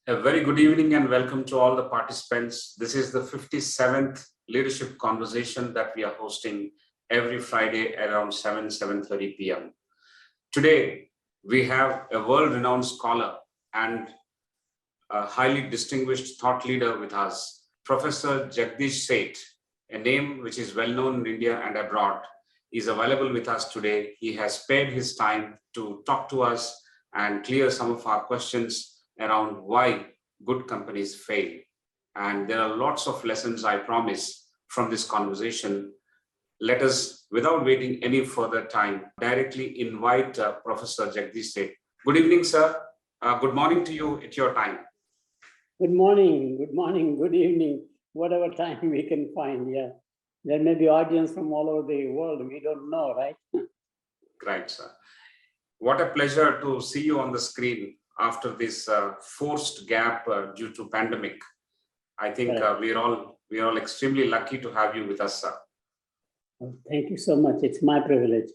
A very good evening and welcome to all the participants. This is the 57th leadership conversation that we are hosting every Friday around 7:30 p.m. Today, we have a world-renowned scholar and a highly distinguished thought leader with us, Professor Jagdish Sheth, a name which is well known in India and abroad, is available with us today. He has spared his time to talk to us and clear some of our questions around why good companies fail. And there are lots of lessons, I promise, from this conversation. Let us, without waiting any further time, directly invite Professor Jagdish Sheth. Good evening, sir. Good morning to you at your time. Good morning, good evening, whatever time we can find. Yeah, there may be audience from all over the world. We don't know, right? Right, sir. What a pleasure to see you on the screen after this forced gap due to pandemic. I think we're all extremely lucky to have you with us, sir. Well, thank you so much. It's my privilege.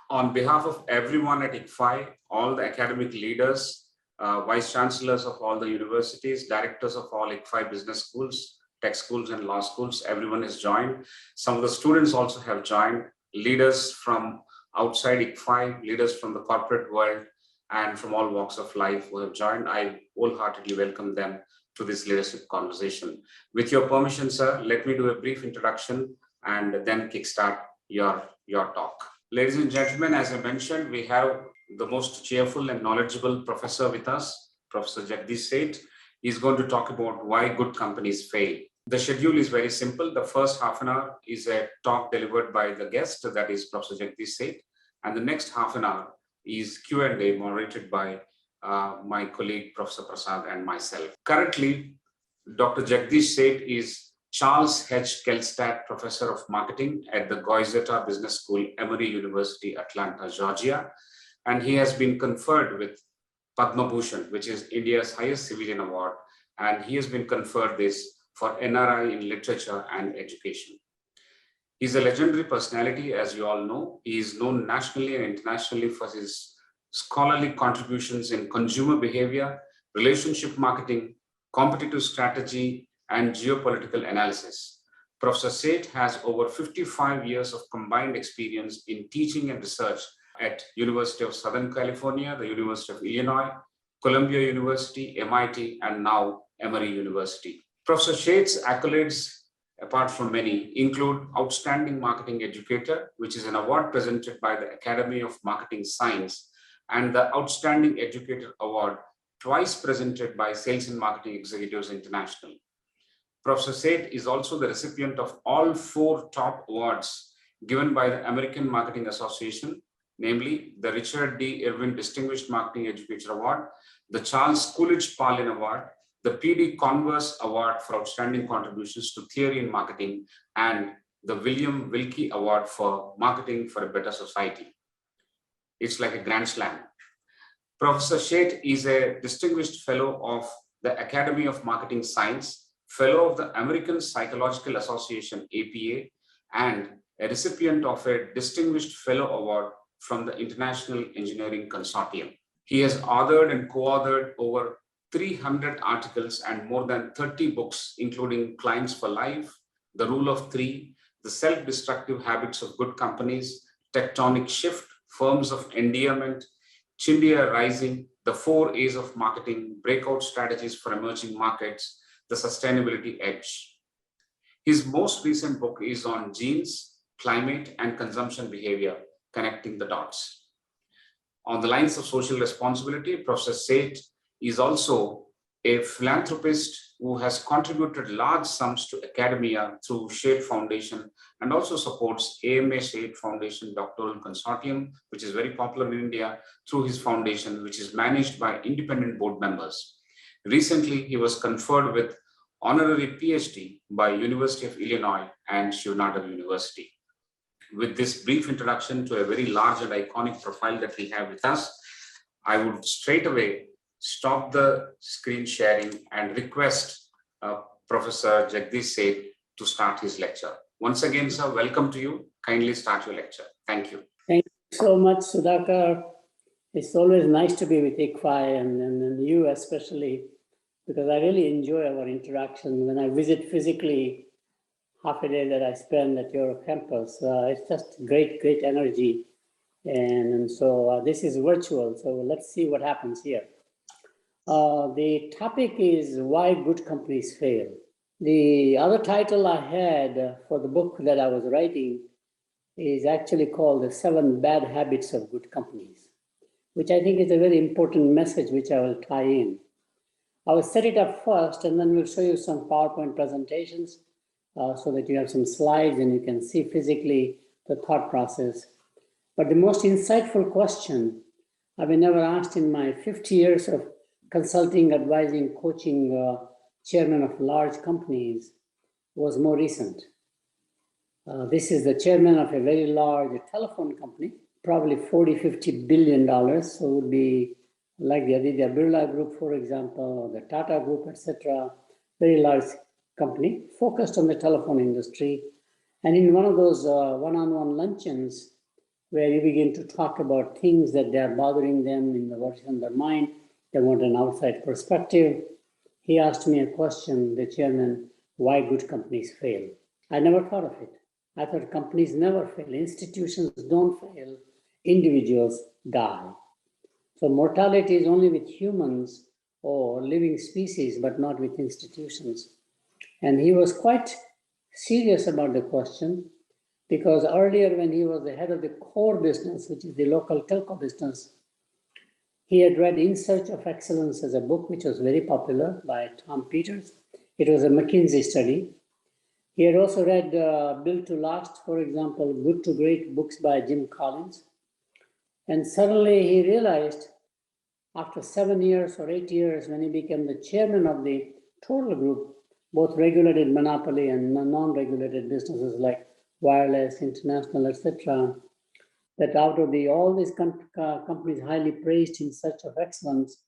On behalf of everyone at ICFAI, all the academic leaders, vice chancellors of all the universities, directors of all ICFAI business schools, tech schools and law schools, everyone has joined. Some of the students also have joined, leaders from outside ICFAI, leaders from the corporate world, and from all walks of life who have joined. I wholeheartedly welcome them to this leadership conversation. With your permission, sir, let me do a brief introduction and then kickstart your talk. Ladies and gentlemen, as I mentioned, we have the most cheerful and knowledgeable professor with us, Professor Jagdish Sheth. He's going to talk about why good companies fail. The schedule is very simple. The first half an hour is a talk delivered by the guest, that is Professor Jagdish Sheth. And the next half an hour is Q&A moderated by my colleague, Professor Prasad, and myself. Currently, Dr. Jagdish Sheth is Charles H. Kelstad Professor of Marketing at the Goizeta Business School, Emory University, Atlanta, Georgia. And he has been conferred with Padma Bhushan, which is India's highest civilian award. And he has been conferred this for NRI in literature and education. He's a legendary personality, as you all know. He is known nationally and internationally for his scholarly contributions in consumer behavior, relationship marketing, competitive strategy, and geopolitical analysis. Professor Sheth has over 55 years of combined experience in teaching and research at University of Southern California, the University of Illinois, Columbia University, MIT, and now Emory University. Professor Sheth's accolades, apart from many, include Outstanding Marketing Educator, which is an award presented by the Academy of Marketing Science, and the Outstanding Educator Award, twice presented by Sales and Marketing Executives International. Professor Sheth is also the recipient of all 4 top awards given by the American Marketing Association, namely the Richard D. Irwin Distinguished Marketing Educator Award, the Charles Coolidge Parlin Award, the P.D. Converse Award for Outstanding Contributions to Theory in Marketing, and the William Wilkie Award for Marketing for a Better Society. It's like a grand slam. Professor Sheth is a distinguished fellow of the Academy of Marketing Science, fellow of the American Psychological Association, APA, and a recipient of a Distinguished Fellow Award from the International Engineering Consortium. He has authored and co-authored over 300 articles and more than 30 books, including Clients for Life, The Rule of Three, The Self-Destructive Habits of Good Companies, Tectonic Shift, Firms of Endearment, Chindia Rising, The 4 A's of Marketing, Breakout Strategies for Emerging Markets, The Sustainability Edge. His most recent book is on genes, climate, and consumption behavior, Connecting the Dots. On the lines of social responsibility, Professor Sheth is also a philanthropist who has contributed large sums to academia through Sheth Foundation and also supports AMA Sheth Foundation Doctoral Consortium, which is very popular in India, through his foundation, which is managed by independent board members. Recently, he was conferred with honorary PhD by University of Illinois and Shivnadar University. With this brief introduction to a very large and iconic profile that we have with us, I would straight away stop the screen sharing and request Professor Jagdish Sheth to start his lecture. Once again, sir, welcome to you. Kindly start your lecture. Thank you. Thank you so much, Sudhakar. It's always nice to be with ICFAI and you especially. because I really enjoy our interaction. When I visit physically, half a day that I spend at your campus, it's just great energy. And so this is virtual, so let's see what happens here. The topic is why good companies fail. The other title I had for the book that I was writing is actually called The 7 Bad Habits of Good Companies, which I think is a very important message which I will tie in. I will set it up first and then we'll show you some PowerPoint presentations so that you have some slides and you can see physically the thought process. But the most insightful question I've been never asked in my 50 years of consulting, advising, coaching chairman of large companies was more recent. This is the chairman of a very large telephone company, probably $40–50 billion. So it would be like the Aditya Birla Group, for example, or the Tata Group, etc. Very large company focused on the telephone industry. And in one of those one-on-one luncheons, where you begin to talk about things that they are bothering them in what's in their mind, they want an outside perspective. He asked me a question, the chairman, why good companies fail. I never thought of it. I thought companies never fail. Institutions don't fail. Individuals die. So mortality is only with humans or living species, but not with institutions. And he was quite serious about the question, because earlier when he was the head of the core business, which is the local telco business, he had read In Search of Excellence as a book, which was very popular by Tom Peters. It was a McKinsey study. He had also read Built to Last, for example, Good to Great books by Jim Collins. And suddenly he realized after 7 years or 8 years, when he became the chairman of the total group, both regulated monopoly and non-regulated businesses like wireless, international, etc., that out of all these companies highly praised In Search of Excellence,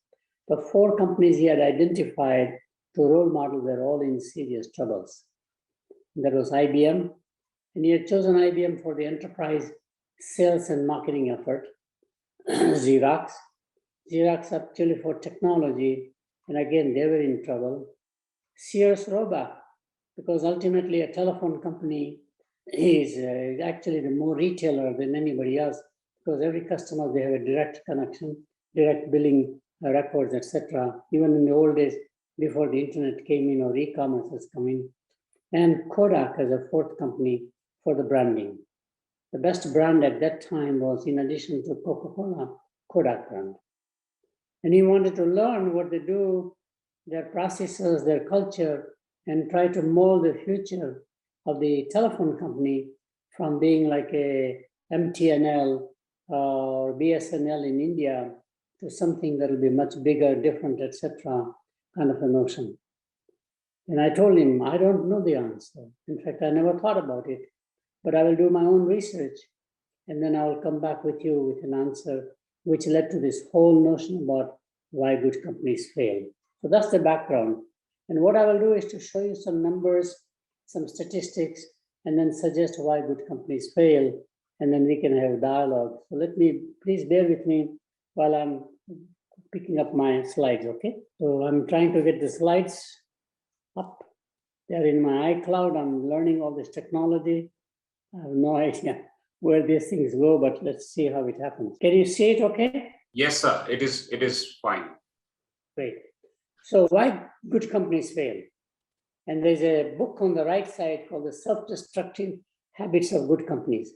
the 4 companies he had identified to role model were all in serious troubles. That was IBM, and he had chosen IBM for the enterprise sales and marketing effort. Xerox actually for technology, and again, they were in trouble. Sears Roebuck, because ultimately a telephone company is actually the more retailer than anybody else, because every customer, they have a direct connection, direct billing records, etc. Even in the old days, before the internet came in or e-commerce has come in. And Kodak as a 4th company for the branding. The best brand at that time was, in addition to Coca-Cola, Kodak brand. And he wanted to learn what they do, their processes, their culture, and try to mold the future of the telephone company from being like a MTNL or BSNL in India to something that will be much bigger, different, etc., kind of a notion. And I told him, I don't know the answer. In fact, I never thought about it, but I will do my own research. And then I will come back with you with an answer, which led to this whole notion about why good companies fail. So that's the background. And what I will do is to show you some numbers, some statistics, and then suggest why good companies fail. And then we can have a dialogue. So please bear with me while I'm picking up my slides, okay? So I'm trying to get the slides up. They're in my iCloud. I'm learning all this technology. I have no idea where these things go, but let's see how it happens. Can you see it okay? Yes, sir. It is fine. Great. So why good companies fail? And there's a book on the right side called The Self-Destructive Habits of Good Companies.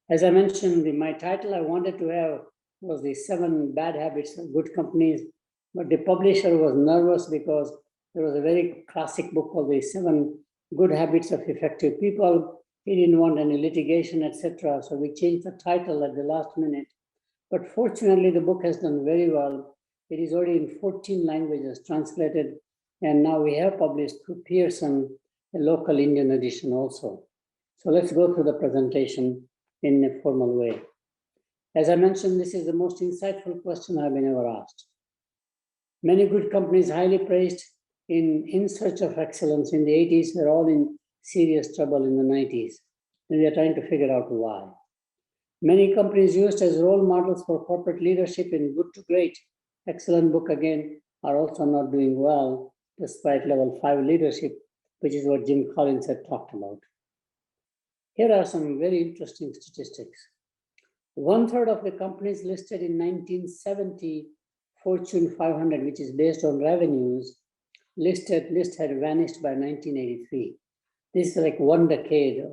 As I mentioned, my title I wanted to have was The 7 Bad Habits of Good Companies, but the publisher was nervous because there was a very classic book called The 7 Good Habits of Effective People. He didn't want any litigation, etc. So we changed the title at the last minute. But fortunately, the book has done very well. It is already in 14 languages translated. And now we have published through Pearson, a local Indian edition also. So let's go through the presentation in a formal way. As I mentioned, this is the most insightful question I've been ever asked. Many good companies highly praised in search of excellence in the 80s were all in serious trouble in the 90s. And we are trying to figure out why. Many companies used as role models for corporate leadership in Good to Great, excellent book again, are also not doing well. despite level 5 leadership, which is what Jim Collins had talked about. Here are some very interesting statistics. 1/3 of the companies listed in 1970 Fortune 500, which is based on revenues, list had vanished by 1983. This is like 1 decade,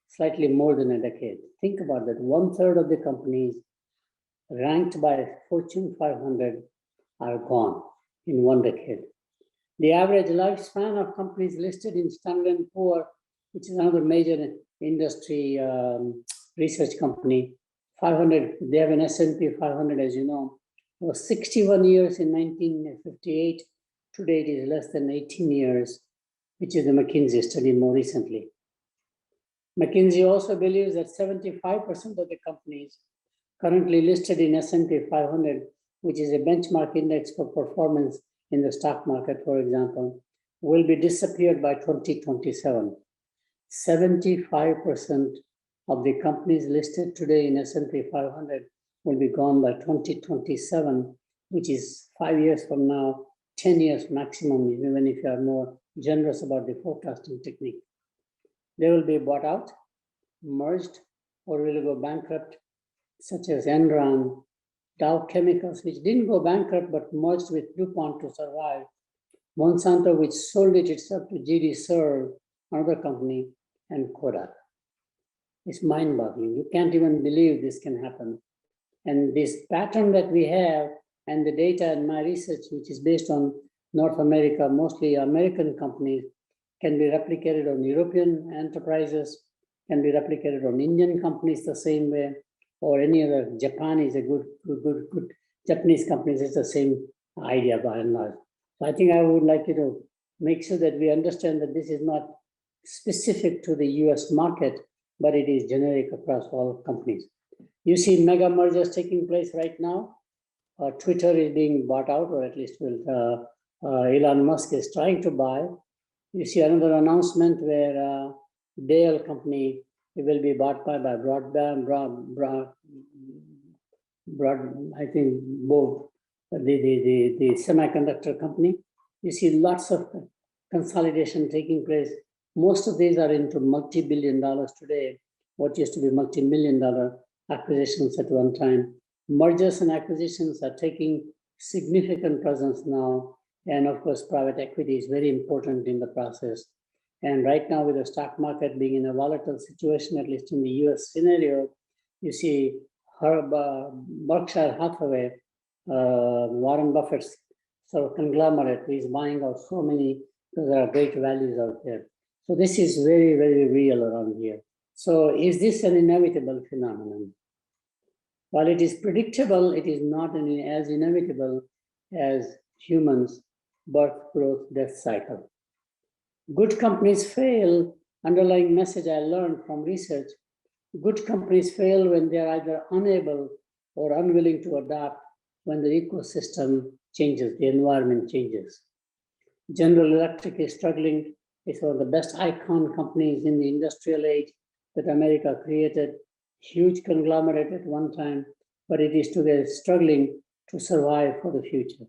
slightly more than a decade. Think about that. 1/3 of the companies ranked by Fortune 500 are gone in 1 decade. The average lifespan of companies listed in Standard & Poor's, which is another major industry research company, 500, they have an S&P 500, as you know, was 61 years in 1958. Today it is less than 18 years, which is the McKinsey study more recently. McKinsey also believes that 75% of the companies currently listed in S&P 500, which is a benchmark index for performance in the stock market, for example, will be disappeared by 2027. 75% of the companies listed today in S&P 500 will be gone by 2027, which is 5 years from now, 10 years maximum, even if you are more generous about the forecasting technique. They will be bought out, merged, or will go bankrupt, such as Enron, Dow Chemicals, which didn't go bankrupt but merged with DuPont to survive, Monsanto, which sold it itself to GD Searle, another company, and Kodak. It's mind-boggling. You can't even believe this can happen. And this pattern that we have and the data in my research, which is based on North America, mostly American companies, can be replicated on European enterprises, can be replicated on Indian companies the same way, or any other. Japan is a good Japanese companies. It's the same idea by and large. So I think I would like you to make sure that we understand that this is not specific to the US market, but it is generic across all companies. You see mega mergers taking place right now. Twitter is being bought out, or at least Elon Musk is trying to buy. You see another announcement where Dell company will be bought by I think both the semiconductor company. You see lots of consolidation taking place. Most of these are into multi-billion dollars today, what used to be multi-million-dollar acquisitions at one time. Mergers and acquisitions are taking significant presence now. And of course, private equity is very important in the process. And right now, with the stock market being in a volatile situation, at least in the US scenario, you see Berkshire Hathaway, Warren Buffett's sort of conglomerate, who is buying out so many, because there are great values out there. So this is very, very real around here. So is this an inevitable phenomenon? While it is predictable, it is not as inevitable as humans' birth, growth, death cycle. Good companies fail, underlying message I learned from research, good companies fail when they are either unable or unwilling to adapt when the ecosystem changes, the environment changes. General Electric is struggling. It's one of the best icon companies in the industrial age that America created. Huge conglomerate at one time, but it is today struggling to survive for the future.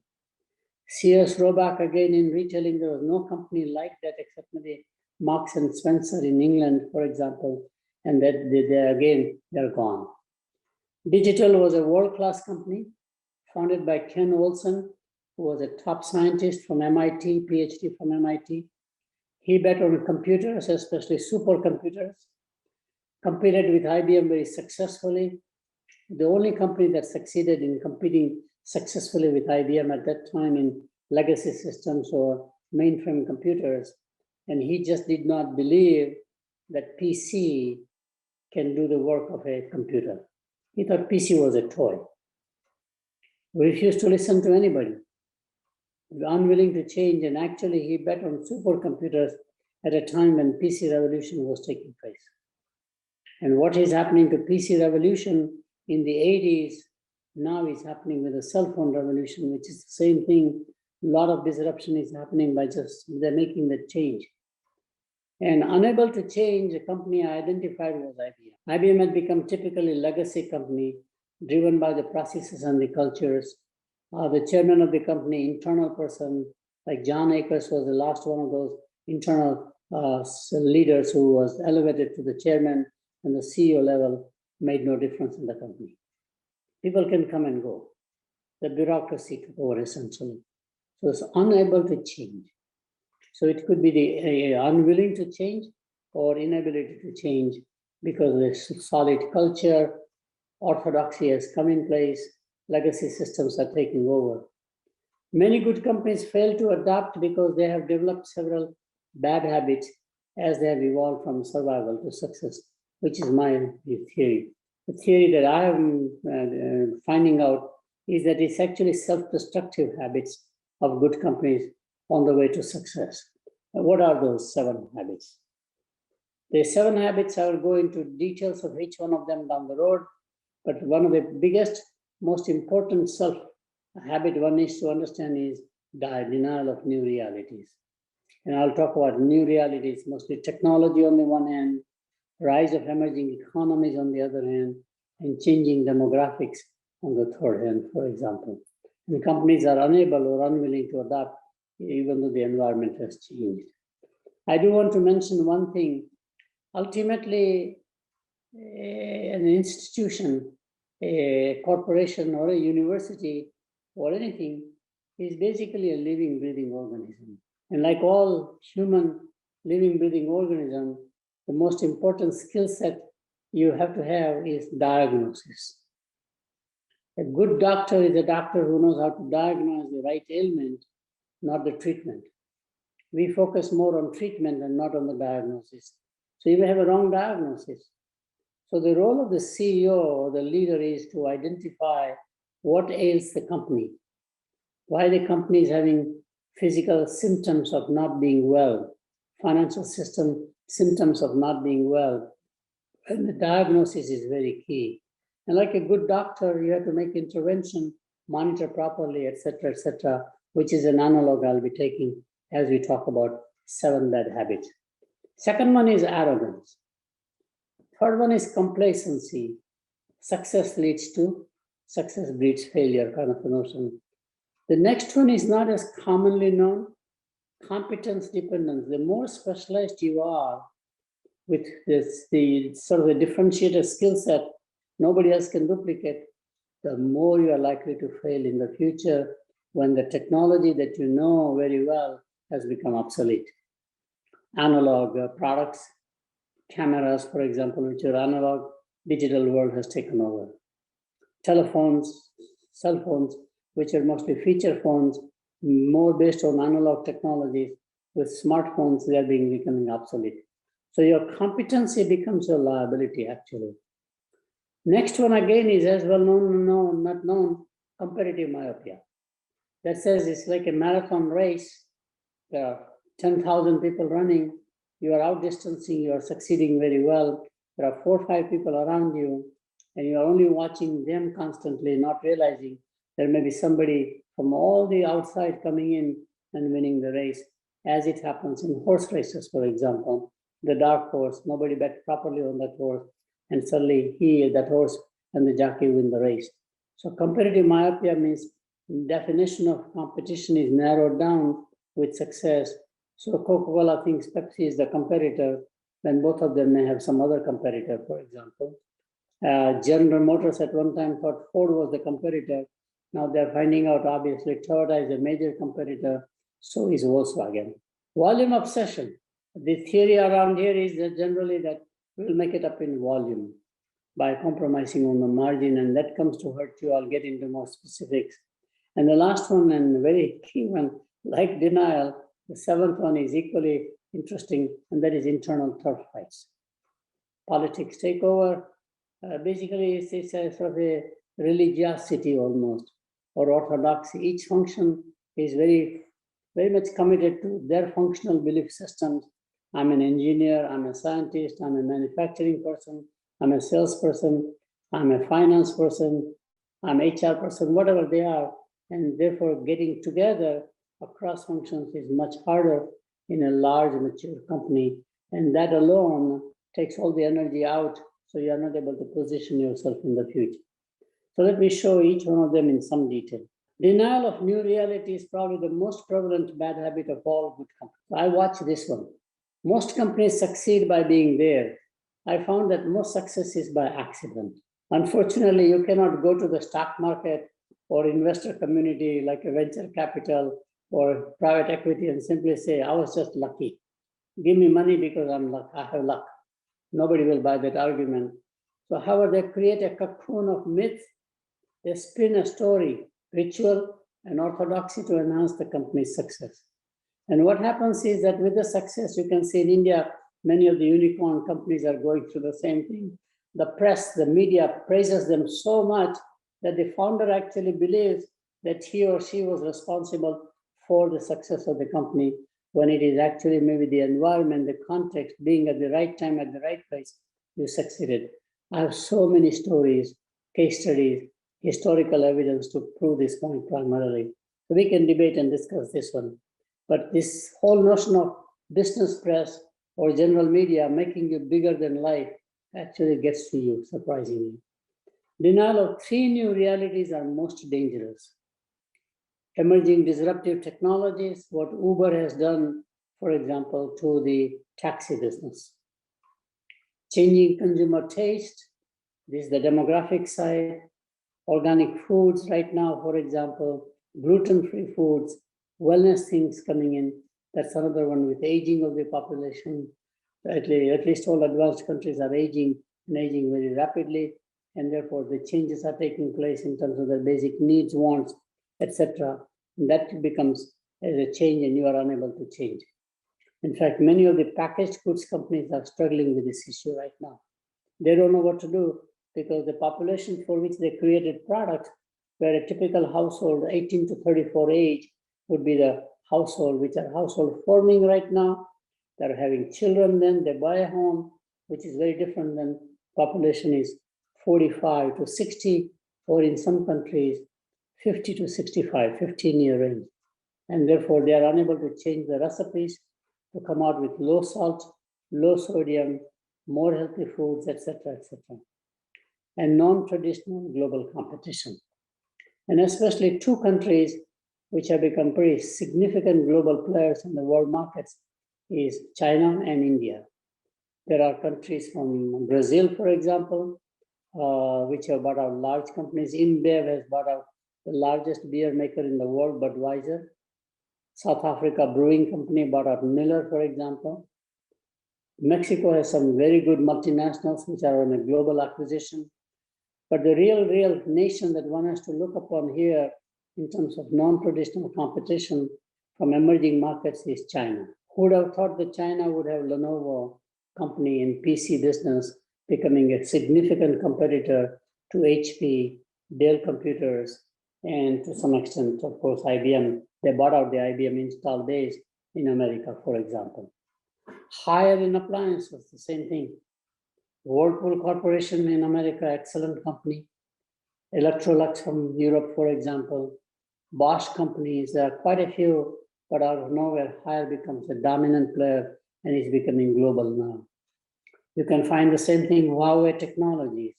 Sears Roebuck, again in retailing, there was no company like that except maybe Marks and Spencer in England, for example, and that they're gone. Digital was a world-class company founded by Ken Olsen, who was a top scientist from MIT, PhD from MIT. He bet on computers, especially supercomputers, competed with IBM very successfully. The only company that succeeded in competing successfully with IBM at that time in legacy systems or mainframe computers. And he just did not believe that PC can do the work of a computer. He thought PC was a toy. He refused to listen to anybody. He was unwilling to change, and actually he bet on supercomputers at a time when PC revolution was taking place. And what is happening to PC revolution in the 80s now is happening with the cell phone revolution, which is the same thing. A lot of disruption is happening by just they're making the change. And unable to change, the company I identified was IBM. IBM had become typically a legacy company driven by the processes and the cultures. The chairman of the company, internal person, Like John Akers was the last one of those internal leaders who was elevated to the chairman and the CEO level, made no difference in the company. People can come and go. The bureaucracy took over essentially. So it's unable to change. So it could be the unwilling to change or inability to change because the solid culture, orthodoxy has come in place, legacy systems are taking over. Many good companies fail to adapt because they have developed several bad habits as they have evolved from survival to success, which is my theory. The theory that I am finding out is that it's actually self-destructive habits of good companies on the way to success. And what are those 7 habits? The 7 habits, I will go into details of each one of them down the road, but one of the biggest, most important self-habit one needs to understand is denial of new realities. And I'll talk about new realities, mostly technology on the one hand, rise of emerging economies on the other hand, and changing demographics on the third hand, for example. And companies are unable or unwilling to adapt even though the environment has changed. I do want to mention one thing. Ultimately, an institution, a corporation or a university or anything is basically a living, breathing organism. And like all human living, breathing organism, the most important skill set you have to have is diagnosis. A good doctor is a doctor who knows how to diagnose the right ailment, not the treatment. We focus more on treatment and not on the diagnosis. So you may have a wrong diagnosis. So the role of the CEO or the leader is to identify what ails the company, why the company is having physical symptoms of not being well, financial system symptoms of not being well. And the diagnosis is very key. And like a good doctor, you have to make intervention, monitor properly, etc., which is an analog I'll be taking as we talk about 7 bad habits. Second one is arrogance. Third one is complacency. Success breeds failure kind of a notion. The next one is not as commonly known, competence dependence. The more specialized you are with the sort of a differentiated skill set nobody else can duplicate, the more you are likely to fail in the future when the technology that you know very well has become obsolete. Analog products, cameras, for example, which are analog, digital world has taken over. Telephones, cell phones, which are mostly feature phones, more based on analog technologies. With smartphones, they are becoming obsolete. So your competency becomes your liability, actually. Next one again is as well known, not known, comparative myopia. That says it's like a marathon race. There are 10,000 people running. You are outdistancing, you are succeeding very well. There are 4 or 5 people around you, and you are only watching them constantly, not realizing there may be somebody from all the outside coming in and winning the race, as it happens in horse races, for example. The dark horse, nobody bet properly on that horse, and suddenly that horse and the jockey win the race. So comparative myopia means definition of competition is narrowed down with success. So Coca-Cola thinks Pepsi is the competitor, when both of them may have some other competitor, for example. General Motors at one time thought Ford was the competitor. Now they're finding out, obviously, Toyota is a major competitor, so is Volkswagen. Volume obsession. The theory around here is that generally that we'll make it up in volume by compromising on the margin, and that comes to hurt you. I'll get into more specifics. And the last one, and very key one, like denial, the 7th one is equally interesting, and that is internal turf fights. Politics take over. Basically, it's a sort of a religiosity almost, or orthodoxy. Each function is very, very much committed to their functional belief systems. I'm an engineer, I'm a scientist, I'm a manufacturing person, I'm a salesperson, I'm a finance person, I'm an HR person, whatever they are. And therefore, getting together across functions is much harder in a large, mature company. And that alone takes all the energy out, so you're not able to position yourself in the future. So let me show each one of them in some detail. Denial of new reality is probably the most prevalent bad habit of all good companies. I watch this one. Most companies succeed by being there. I found that most success is by accident. Unfortunately, you cannot go to the stock market or investor community like a venture capital or private equity and simply say, I was just lucky. Give me money because I have luck. Nobody will buy that argument. So however, they create a cocoon of myth. They spin a story, ritual, and orthodoxy to enhance the company's success. And what happens is that with the success, you can see in India, many of the unicorn companies are going through the same thing. The press, the media praises them so much that the founder actually believes that he or she was responsible for the success of the company, when it is actually maybe the environment, the context, being at the right time, at the right place, you succeeded. I have so many stories, case studies, historical evidence to prove this point primarily. So we can debate and discuss this one. But this whole notion of business press or general media making you bigger than life actually gets to you, surprisingly. Denial of 3 new realities are most dangerous. Emerging disruptive technologies, what Uber has done, for example, to the taxi business. Changing consumer taste, this is the demographic side. Organic foods right now, for example, gluten-free foods, wellness things coming in. That's another one with aging of the population. At least all advanced countries are aging and aging very rapidly, and therefore the changes are taking place in terms of their basic needs, wants, etc. That becomes as a change, and you are unable to change. In fact, many of the packaged goods companies are struggling with this issue right now. They don't know what to do because the population for which they created products, where a typical household 18 to 34 age would be the household, which are household forming right now. They're having children, then they buy a home, which is very different than population is 45 to 60, or in some countries, 50 to 65, 15-year range. And therefore, they are unable to change the recipes to come out with low salt, low sodium, more healthy foods, etc., etc. And non-traditional global competition. And especially 2 countries which have become pretty significant global players in the world markets is China and India. There are countries from Brazil, for example, which have bought out large companies. InBev has bought out the largest beer maker in the world, Budweiser. South Africa Brewing Company bought out Miller, for example. Mexico has some very good multinationals which are on a global acquisition. But the real nation that one has to look upon here in terms of non-traditional competition from emerging markets is China. Who would have thought that China would have Lenovo company in PC business becoming a significant competitor to HP, Dell Computers, and to some extent, of course, IBM. They bought out the IBM install base in America, for example. Higher in appliances, the same thing. Whirlpool Corporation in America, excellent company. Electrolux from Europe, for example. Bosch companies, there are quite a few, but out of nowhere, Haier becomes a dominant player and is becoming global now. You can find the same thing, Huawei Technologies,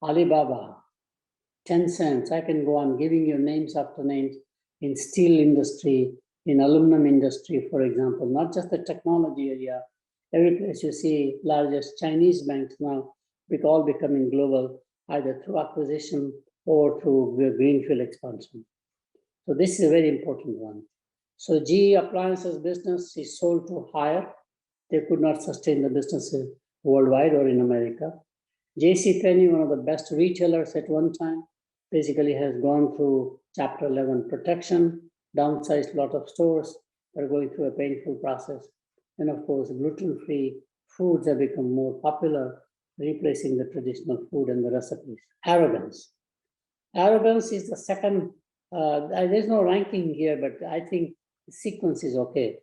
Alibaba, Tencent. I can go on giving you names after names in steel industry, in aluminum industry, for example, not just the technology area. Every place you see largest Chinese banks now, all becoming global, either through acquisition or through greenfield expansion. So this is a very important one. So GE Appliances business is sold to Haier. They could not sustain the businesses worldwide or in America. JCPenney, one of the best retailers at one time, basically has gone through Chapter 11 protection, downsized a lot of stores. They're going through a painful process. And of course, gluten-free foods have become more popular, replacing the traditional food and the recipes. Arrogance. Arrogance is the second, there's no ranking here, but I think the sequence is okay.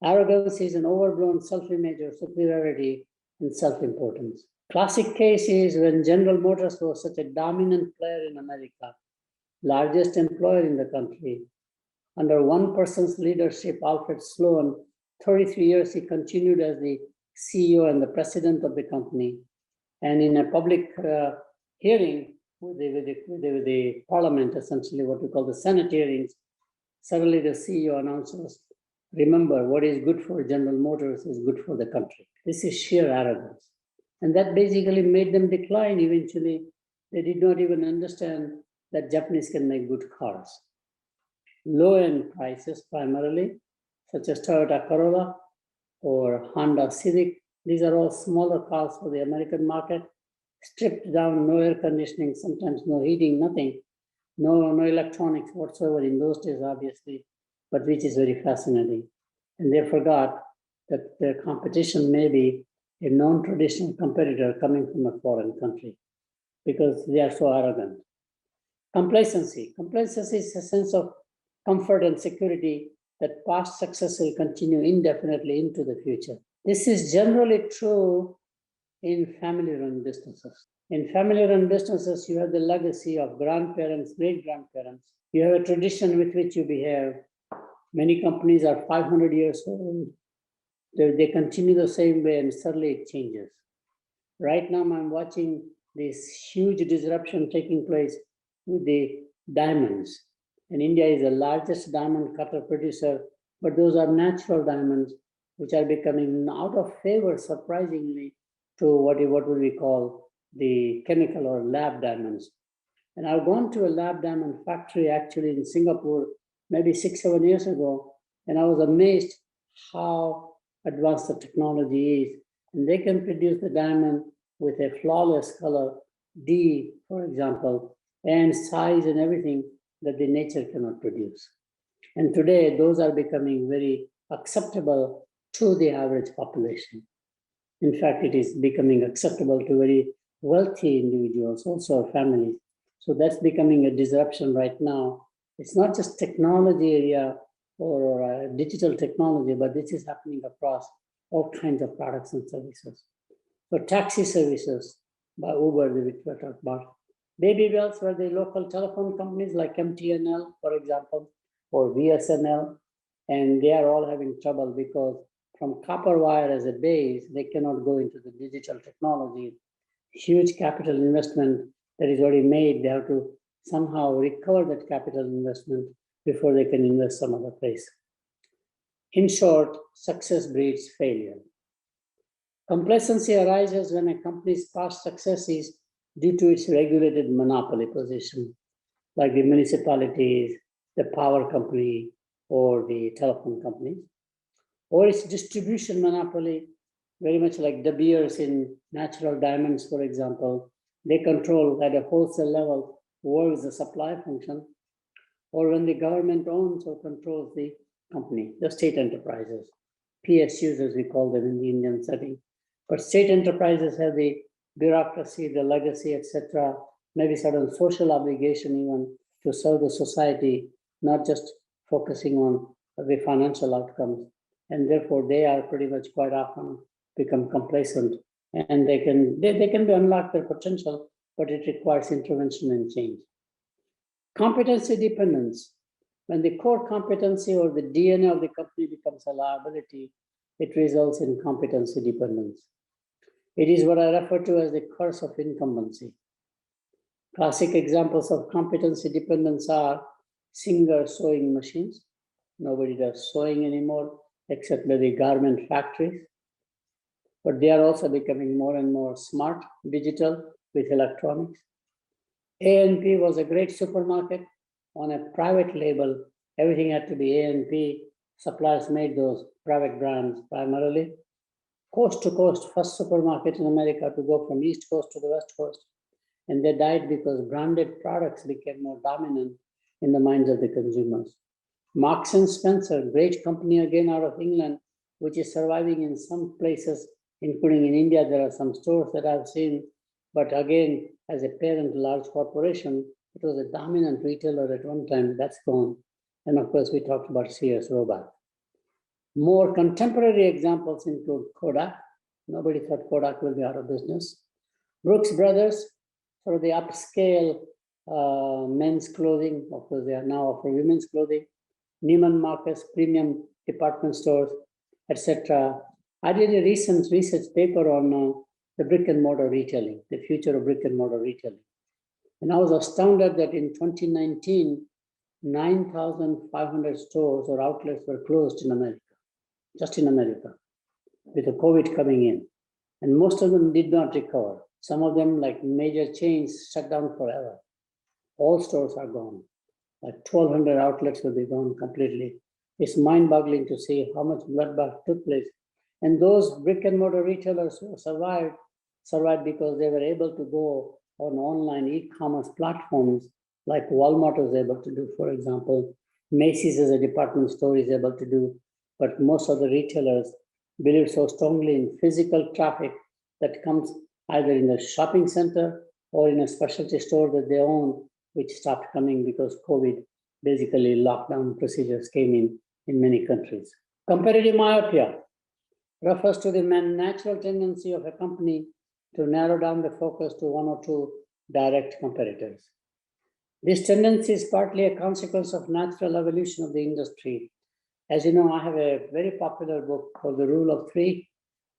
Arrogance is an overblown self-image or superiority and self-importance. Classic case is when General Motors was such a dominant player in America, largest employer in the country. Under one person's leadership, Alfred Sloan, 33 years he continued as the CEO and the president of the company. And in a public hearing, with the parliament, essentially what we call the Senate hearings, suddenly the CEO announces, remember, what is good for General Motors is good for the country. This is sheer arrogance. And that basically made them decline eventually. They did not even understand that Japanese can make good cars. Low-end prices primarily, such as Toyota Corolla or Honda Civic. These are all smaller cars for the American market, stripped down, no air conditioning, sometimes no heating, nothing, no electronics whatsoever in those days, obviously, but which is very fascinating. And they forgot that their competition may be a non-traditional competitor coming from a foreign country because they are so arrogant. Complacency. Complacency is a sense of comfort and security that past success will continue indefinitely into the future. This is generally true in family-run businesses. In family-run businesses, you have the legacy of grandparents, great-grandparents. You have a tradition with which you behave. Many companies are 500 years old. They continue the same way and suddenly it changes. Right now, I'm watching this huge disruption taking place with the diamonds. And India is the largest diamond cutter producer, but those are natural diamonds, which are becoming out of favor, surprisingly, to what would we call the chemical or lab diamonds. And I've gone to a lab diamond factory actually in Singapore, maybe 6-7 years ago, and I was amazed how advanced the technology is. And they can produce the diamond with a flawless color, D, for example, and size and everything that the nature cannot produce. And today, those are becoming very acceptable to the average population. In fact, it is becoming acceptable to very wealthy individuals, also families. So that's becoming a disruption right now. It's not just technology area or digital technology, but this is happening across all kinds of products and services. So taxi services by Uber, which we talked about. Baby bells were the local telephone companies like MTNL, for example, or VSNL, and they are all having trouble because from copper wire as a base, they cannot go into the digital technology. Huge capital investment that is already made, they have to somehow recover that capital investment before they can invest some other place. In short, success breeds failure. Complacency arises when a company's past success is due to its regulated monopoly position, like the municipalities, the power company, or the telephone company, or its distribution monopoly, very much like De Beers in natural diamonds, for example. They control at a wholesale level what is the supply function, or when the government owns or controls the company, the state enterprises, PSUs as we call them in the Indian setting. But state enterprises have the bureaucracy, the legacy, etc., maybe certain social obligation even to serve the society, not just focusing on the financial outcomes. And therefore, they are pretty much quite often become complacent, and they can be unlock their potential, but it requires intervention and change. Competency dependence. When the core competency or the DNA of the company becomes a liability, it results in competency dependence. It is what I refer to as the curse of incumbency. Classic examples of competency dependence are Singer sewing machines. Nobody does sewing anymore except by the garment factories. But they are also becoming more and more smart, digital, with electronics. A&P was a great supermarket on a private label. Everything had to be A&P. Suppliers made those private brands primarily. Coast to coast, first supermarket in America to go from East Coast to the West Coast. And they died because branded products became more dominant in the minds of the consumers. Marks and Spencer, great company again out of England, which is surviving in some places, including in India. There are some stores that I've seen, but again, as a parent, large corporation, it was a dominant retailer at one time. That's gone. And of course, we talked about Sears Roebuck. More contemporary examples include Kodak. Nobody thought Kodak will be out of business. Brooks Brothers, sort of the upscale men's clothing. Of course, they are now for women's clothing. Neiman Marcus, premium department stores, etc. I did a recent research paper on the brick and mortar retailing, the future of brick and mortar retailing. And I was astounded that in 2019, 9,500 stores or outlets were closed in America, just in America, with the COVID coming in. And most of them did not recover. Some of them, like major chains, shut down forever. All stores are gone. Like 1,200 outlets will be gone completely. It's mind-boggling to see how much bloodbath took place. And those brick and mortar retailers survived because they were able to go on online e-commerce platforms like Walmart was able to do, for example. Macy's as a department store is able to do, but most of the retailers believe so strongly in physical traffic that comes either in the shopping center or in a specialty store that they own, which stopped coming because COVID basically lockdown procedures came in many countries. Competitive myopia refers to the natural tendency of a company to narrow down the focus to one or two direct competitors. This tendency is partly a consequence of natural evolution of the industry. As you know, I have a very popular book called The Rule of Three.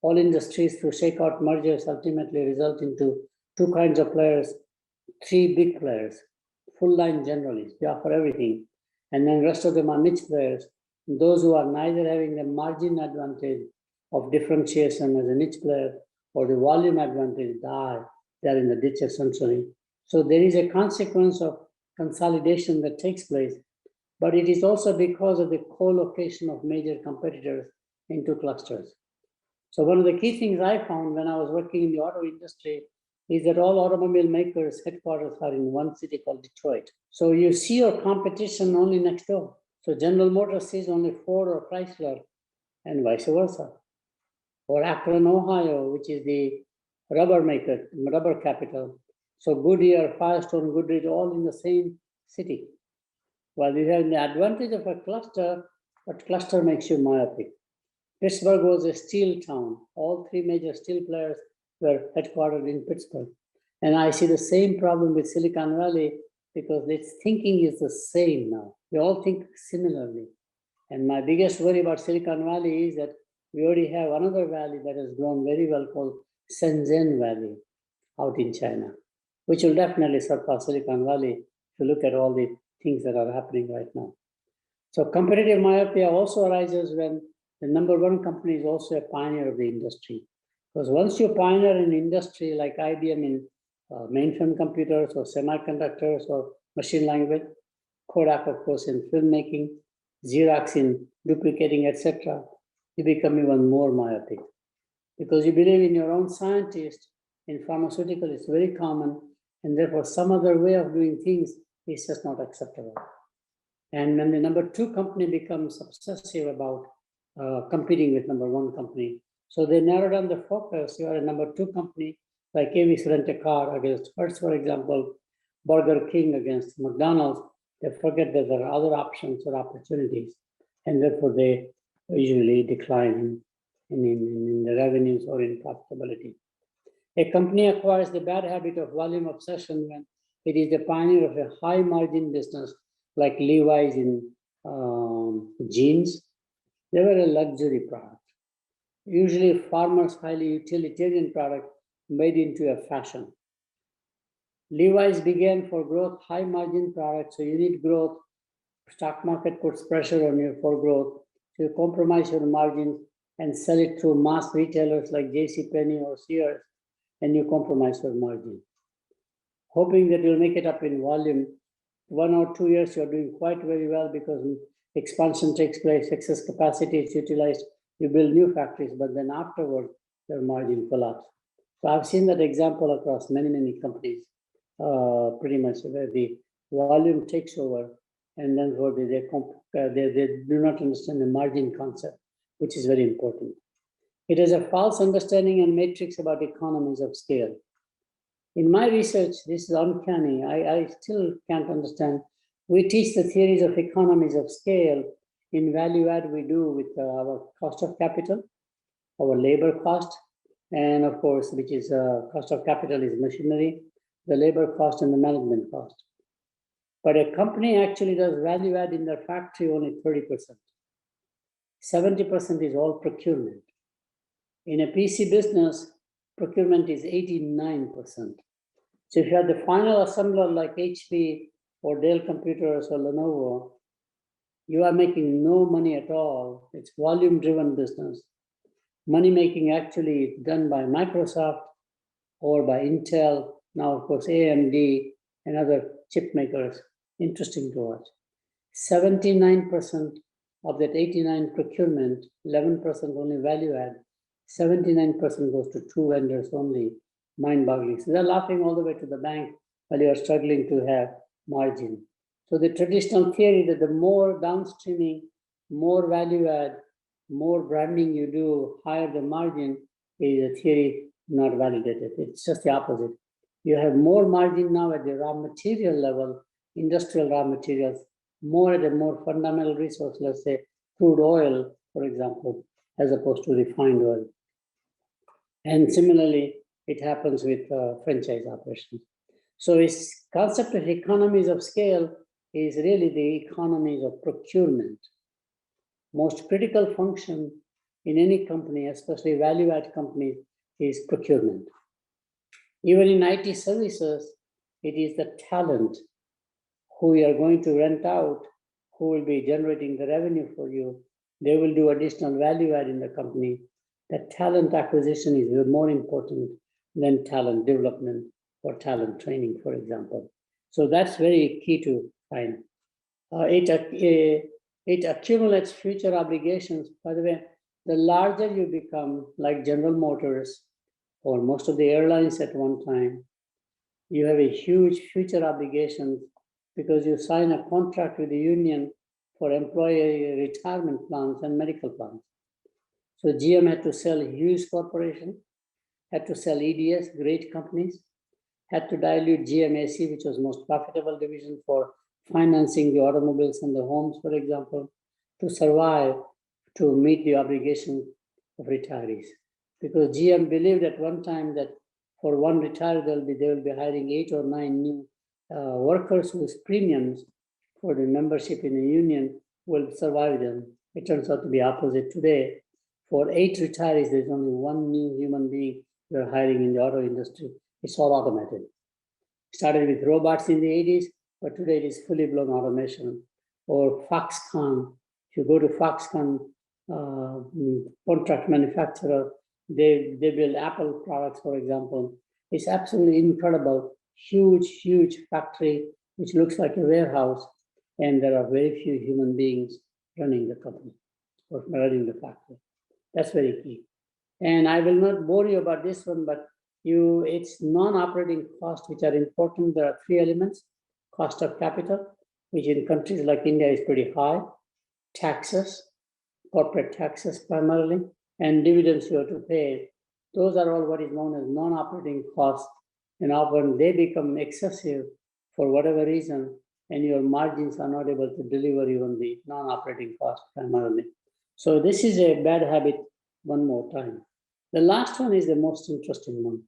All industries through shakeout mergers ultimately result into two kinds of players, three big players, full line generalists, they offer everything. And then the rest of them are niche players, those who are neither having the margin advantage of differentiation as a niche player or the volume advantage, they're in the ditch essentially. So there is a consequence of consolidation that takes place, but it is also because of the co-location of major competitors into clusters. So one of the key things I found when I was working in the auto industry is that all automobile makers' headquarters are in one city called Detroit. So you see your competition only next door. So General Motors sees only Ford or Chrysler and vice versa. Or Akron, Ohio, which is the rubber maker, rubber capital. So Goodyear, Firestone, Goodrich, all in the same city. While you have the advantage of a cluster, but cluster makes you myopic. Pittsburgh was a steel town. All three major steel players were headquartered in Pittsburgh. And I see the same problem with Silicon Valley because its thinking is the same now. We all think similarly. And my biggest worry about Silicon Valley is that we already have another valley that has grown very well called Shenzhen Valley out in China, which will definitely surpass Silicon Valley if you look at all the things that are happening right now. So competitive myopia also arises when the number one company is also a pioneer of the industry. Because once you pioneer an industry like IBM in mainframe computers or semiconductors or machine language, Kodak, of course, in filmmaking, Xerox in duplicating, etc., you become even more myopic. Because you believe in your own scientist, in pharmaceutical, it's very common, and therefore some other way of doing things is just not acceptable. And when the number two company becomes obsessive about competing with number one company, so they narrow down the focus. You are a number two company, like Avis Rent-A-Car against Hertz, for example, Burger King against McDonald's. They forget that there are other options or opportunities, and therefore they usually decline in the revenues or in profitability. A company acquires the bad habit of volume obsession when it is the pioneer of a high margin business like Levi's in jeans. They were a luxury product, usually farmers' highly utilitarian product made into a fashion. Levi's began for growth, high margin products, so you need growth. Stock market puts pressure on you for growth. So you compromise your margins and sell it through mass retailers like JCPenney or Sears, and you compromise your margin. Hoping that you'll make it up in volume. 1 or 2 years, you're doing quite very well because expansion takes place, excess capacity is utilized, you build new factories, but then afterward, your margin collapses. So I've seen that example across many, many companies, pretty much where the volume takes over and then they do not understand the margin concept, which is very important. It is a false understanding and matrix about economies of scale. In my research, this is uncanny. I still can't understand. We teach the theories of economies of scale in value add we do with our cost of capital, our labor cost, and of course, which is cost of capital is machinery, the labor cost and the management cost. But a company actually does value add in their factory only 30%. 70% is all procurement. In a PC business, procurement is 89%. So if you have the final assembler like HP or Dell Computers or Lenovo, you are making no money at all. It's volume-driven business. Money making actually is done by Microsoft or by Intel, now of course AMD and other chip makers. Interesting to watch. 79% of that 89 procurement, 11% only value add, 79% goes to two vendors only, mind-boggling. So they're laughing all the way to the bank while you are struggling to have margin. So the traditional theory that the more downstreaming, more value add, more branding you do, higher the margin, is a theory not validated. It's just the opposite. You have more margin now at the raw material level, industrial raw materials, more at a more fundamental resource, let's say crude oil, for example, as opposed to refined oil. And similarly, it happens with franchise operations. So this concept of economies of scale is really the economies of procurement. Most critical function in any company, especially value-add companies, is procurement. Even in IT services, it is the talent who you are going to rent out, who will be generating the revenue for you. They will do additional value add in the company. That talent acquisition is more important than talent development or talent training, for example. So that's very key to find. It accumulates future obligations. By the way, the larger you become, like General Motors or most of the airlines at one time, you have a huge future obligations because you sign a contract with the union for employee retirement plans and medical plans. So GM had to sell huge corporation, had to sell EDS, great companies, had to dilute GMAC, which was most profitable division for financing the automobiles and the homes, for example, to survive, to meet the obligation of retirees. Because GM believed at one time that for one retiree, they will be hiring 8 or 9 new workers whose premiums for the membership in a union will survive them. It turns out to be opposite today. For 8 retirees, there's only 1 new human being you're hiring in the auto industry. It's all automated. Started with robots in the 80s, but today it is fully blown automation. Or Foxconn, if you go to Foxconn, contract manufacturer, they build Apple products, for example. It's absolutely incredible, huge factory, which looks like a warehouse, and there are very few human beings running the company or running the factory. That's very key. And I will not bore you about this one, but it's non-operating costs which are important. There are 3 elements: cost of capital, which in countries like India is pretty high, taxes, corporate taxes primarily, and dividends you have to pay. Those are all what is known as non-operating costs. And when they become excessive for whatever reason, and your margins are not able to deliver even the non-operating costs primarily. So this is a bad habit one more time. The last one is the most interesting one.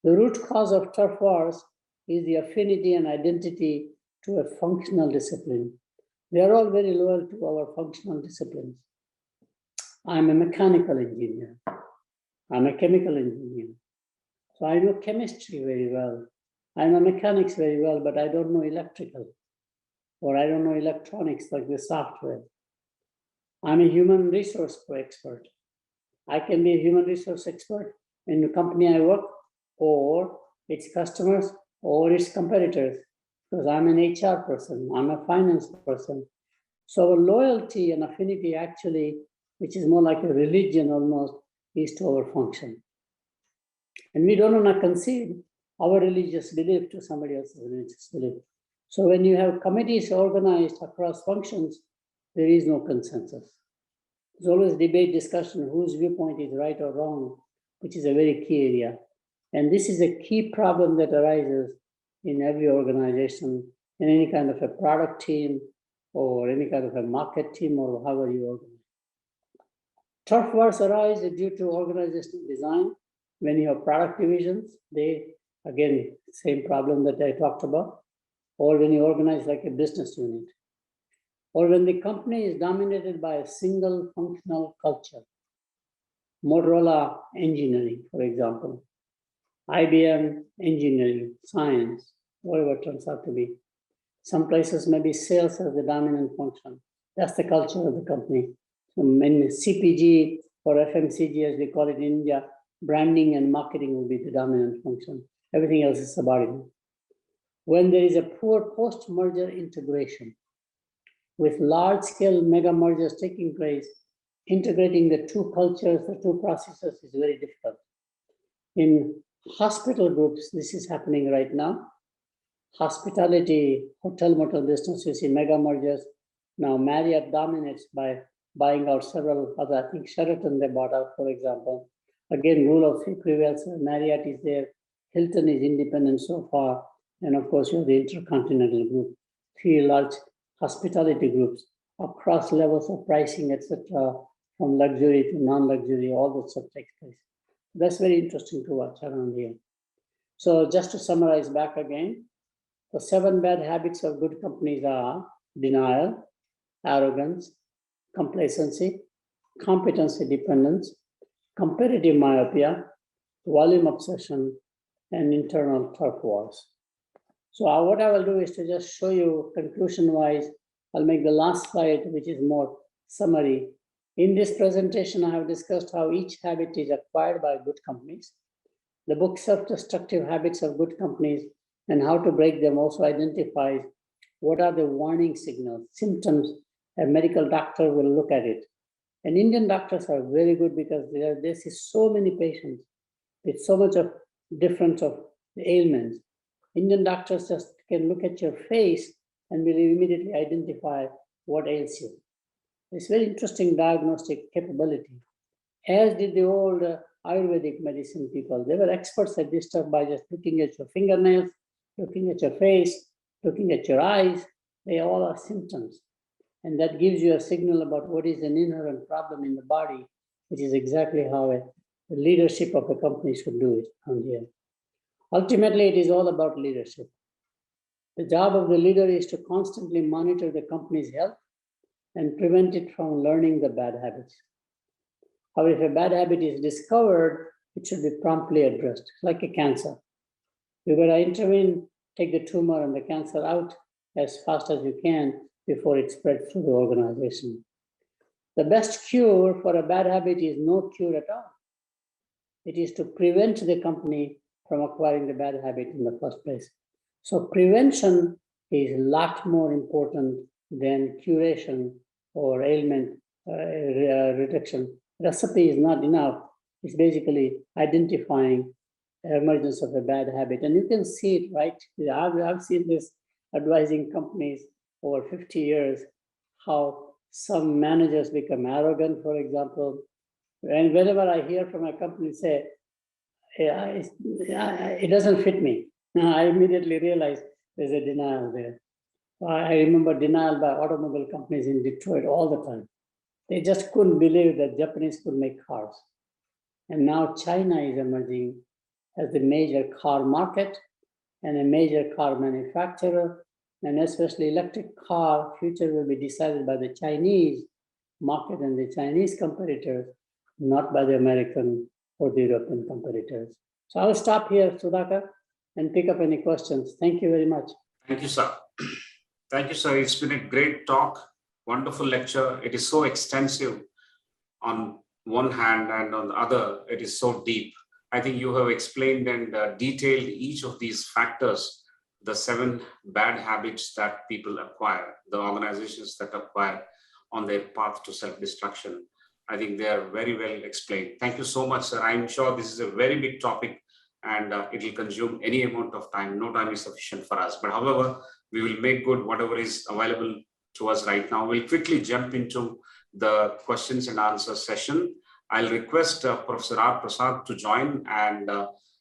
The root cause of turf wars is the affinity and identity to a functional discipline. We are all very loyal to our functional disciplines. I'm a mechanical engineer. I'm a chemical engineer. So I know chemistry very well. I know mechanics very well, but I don't know electrical, or I don't know electronics like the software. I'm a human resource expert. I can be a human resource expert in the company I work, or its customers, or its competitors, because I'm an HR person, I'm a finance person. So our loyalty and affinity actually, which is more like a religion almost, is to our function. And we don't want to concede our religious belief to somebody else's religious belief. So when you have committees organized across functions, there is no consensus. There's always debate, discussion, whose viewpoint is right or wrong, which is a very key area. And this is a key problem that arises in every organization, in any kind of a product team or any kind of a market team or however you organize. Turf wars arise due to organizational design. When you have product divisions, they, again, same problem that I talked about, or when you organize like a business unit, or when the company is dominated by a single functional culture. Motorola engineering, for example. IBM, engineering, science, whatever it turns out to be. Some places maybe sales as the dominant function. That's the culture of the company. So in CPG or FMCG, as we call it in India, branding and marketing will be the dominant function. Everything else is subordinate. When there is a poor post-merger integration, with large-scale mega mergers taking place, integrating the two cultures, the two processes is very difficult. In hospital groups, this is happening right now. Hospitality, hotel motel business, you see mega mergers. Now Marriott dominates by buying out several other, I think Sheraton they bought out, for example. Again, rule of three prevails. Marriott is there, Hilton is independent so far, and of course you have the Intercontinental Group, three large hospitality groups across levels of pricing, etc., from luxury to non-luxury, all that stuff takes place. That's very interesting to watch around here. So just to summarize back again, the 7 bad habits of good companies are denial, arrogance, complacency, competency dependence, competitive myopia, volume obsession, and internal turf wars. So what I will do is to just show you conclusion-wise. I'll make the last slide, which is more summary. In this presentation, I have discussed how each habit is acquired by good companies. The book Self-Destructive Habits of Good Companies and How to Break Them also identifies what are the warning signals, symptoms. A medical doctor will look at it. And Indian doctors are very good because they see so many patients with so much of difference of ailments. Indian doctors just can look at your face and will immediately identify what ails you. It's very interesting diagnostic capability, as did the old Ayurvedic medicine people. They were experts at this stuff by just looking at your fingernails, looking at your face, looking at your eyes. They all are symptoms. And that gives you a signal about what is an inherent problem in the body, which is exactly how the leadership of a company should do it on here. Ultimately, it is all about leadership. The job of the leader is to constantly monitor the company's health and prevent it from learning the bad habits. However, if a bad habit is discovered, it should be promptly addressed, like a cancer. You better intervene, take the tumor and the cancer out as fast as you can before it spreads through the organization. The best cure for a bad habit is no cure at all. It is to prevent the company from acquiring the bad habit in the first place. So prevention is a lot more important than curation or ailment reduction. Recipe is not enough. It's basically identifying emergence of a bad habit. And you can see it, right? I've seen this advising companies over 50 years, how some managers become arrogant, for example. And whenever I hear from a company say, it doesn't fit me, I immediately realize there's a denial there. I remember denial by automobile companies in Detroit all the time. They just couldn't believe that Japanese could make cars. And now China is emerging as the major car market and a major car manufacturer, and especially electric car future will be decided by the Chinese market and the Chinese competitors, not by the American or the European competitors. So I will stop here, Sudhakar, and pick up any questions. Thank you very much. Thank you, sir. Thank you, sir. It's been a great talk, wonderful lecture. It is so extensive on one hand, and on the other, it is so deep. I think you have explained and detailed each of these factors, the 7 bad habits that people acquire, the organizations that acquire on their path to self-destruction. I think they are very well explained. Thank you so much, sir. I'm sure this is a very big topic and it will consume any amount of time. No time is sufficient for us. But however, we will make good whatever is available to us right now. We'll quickly jump into the questions and answers session. I'll request Professor R. Prasad to join and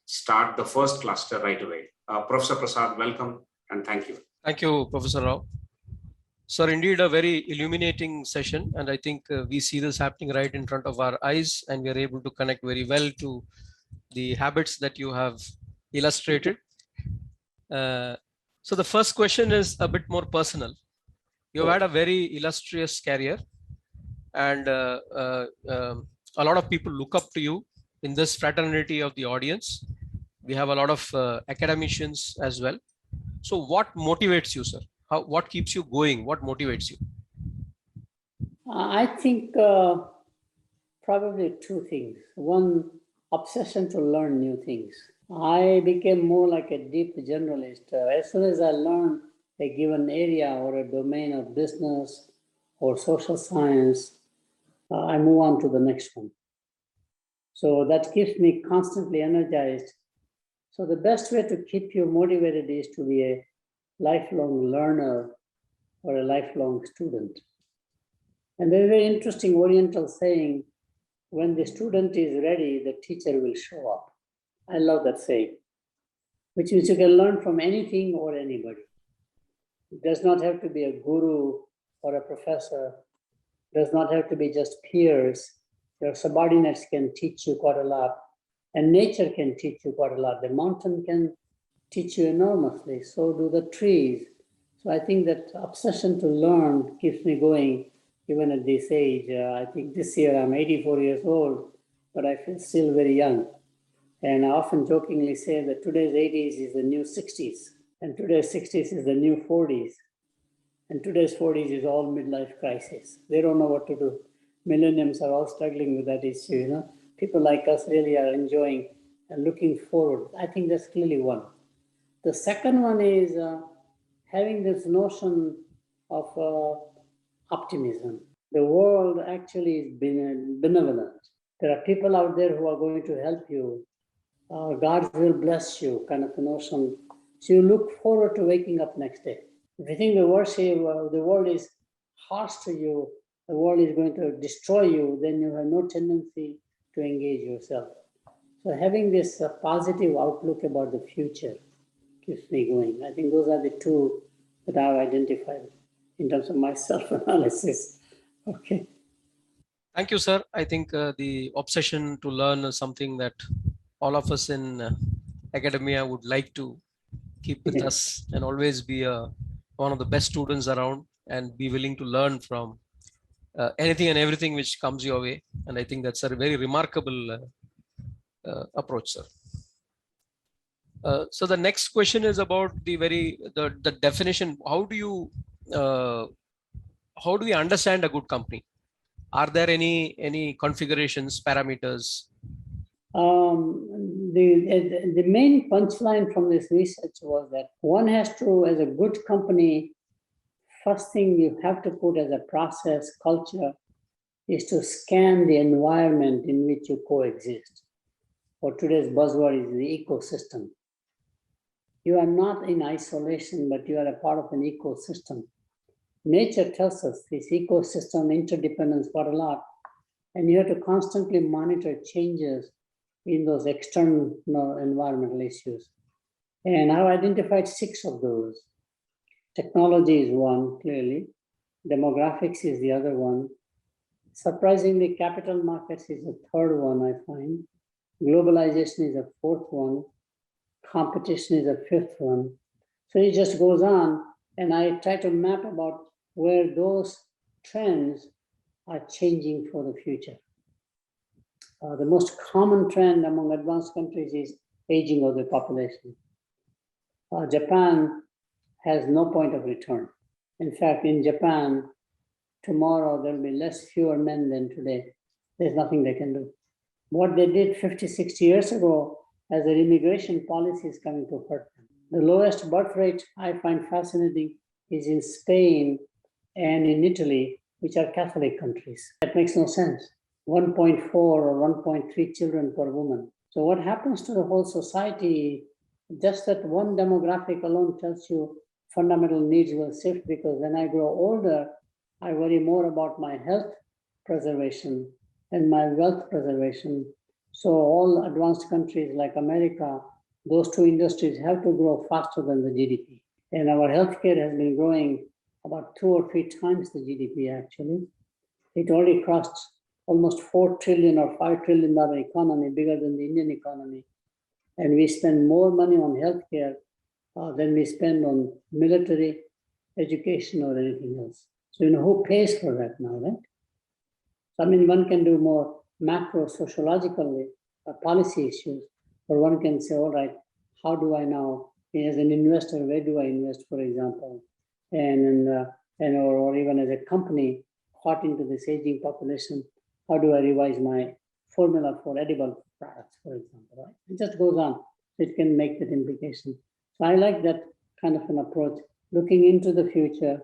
start the first cluster right away. Professor Prasad, welcome and thank you. Thank you, Professor Rao. Sir, indeed a very illuminating session, and I think we see this happening right in front of our eyes, and we are able to connect very well to the habits that you have illustrated. So the first question is a bit more personal. You have had a very illustrious career, and a lot of people look up to you in this fraternity of the audience. We have a lot of academicians as well. So what motivates you, sir? What keeps you going? What motivates you? I think probably two things. One, obsession to learn new things. I became more like a deep generalist. As soon as I learn a given area or a domain of business or social science, I move on to the next one. So that keeps me constantly energized. So the best way to keep you motivated is to be a lifelong learner or a lifelong student. And there's a very interesting Oriental saying, when the student is ready, the teacher will show up. I love that saying, which means you can learn from anything or anybody. It does not have to be a guru or a professor. It does not have to be just peers. Your subordinates can teach you quite a lot, and nature can teach you quite a lot. The mountain can teach you enormously, so do the trees. So I think that obsession to learn keeps me going even at this age. I think this year I'm 84 years old, but I feel still very young. And I often jokingly say that today's 80s is the new 60s, and today's 60s is the new 40s. And today's 40s is all midlife crisis. They don't know what to do. Millennials are all struggling with that issue. People like us really are enjoying and looking forward. I think that's clearly one. The second one is having this notion of optimism. The world actually is benevolent. There are people out there who are going to help you. God will bless you, kind of a notion. So you look forward to waking up next day. If you think the world is harsh to you, the world is going to destroy you, then you have no tendency to engage yourself. So having this positive outlook about the future keeps me going. I think those are the two that I've identified in terms of my self-analysis. Okay. Thank you, sir. I think the obsession to learn is something that all of us in academia would like to keep with us and always be one of the best students around and be willing to learn from anything and everything which comes your way. And I think that's a very remarkable approach, sir. So the next question is about the definition. How do we understand a good company? Are there any configurations, parameters? The main punchline from this research was that one has to, as a good company, first thing you have to put as a process, culture, is to scan the environment in which you coexist. Or today's buzzword is the ecosystem. You are not in isolation, but you are a part of an ecosystem. Nature tells us this ecosystem interdependence quite a lot, and you have to constantly monitor changes in those external environmental issues. And I've identified 6 of those. Technology is one, clearly. Demographics is the other one. Surprisingly, capital markets is the third one, I find. Globalization is the fourth one. Competition is the fifth one. So it just goes on, and I try to map about where those trends are changing for the future. The most common trend among advanced countries is aging of the population. Japan has no point of return. In fact, in Japan, tomorrow there will be fewer men than today. There's nothing they can do. What they did 50, 60 years ago as their immigration policy is coming to hurt them. The lowest birth rate I find fascinating is in Spain and in Italy, which are Catholic countries. That makes no sense. 1.4 or 1.3 children per woman. So what happens to the whole society? Just that one demographic alone tells you fundamental needs will shift, because when I grow older, I worry more about my health preservation and my wealth preservation. So all advanced countries like America, those two industries have to grow faster than the GDP. And our healthcare has been growing about 2 or 3 times the GDP actually. It already crossed almost $4 trillion or $5 trillion economy, bigger than the Indian economy. And we spend more money on healthcare than we spend on military, education, or anything else. So who pays for that now, right? I mean, one can do more macro sociological policy issues, Or one can say, all right, how do I now, as an investor, where do I invest, for example? Or even as a company caught into this aging population, how do I revise my formula for edible products, for example, right? It just goes on. It can make that implication. So I like that kind of an approach, looking into the future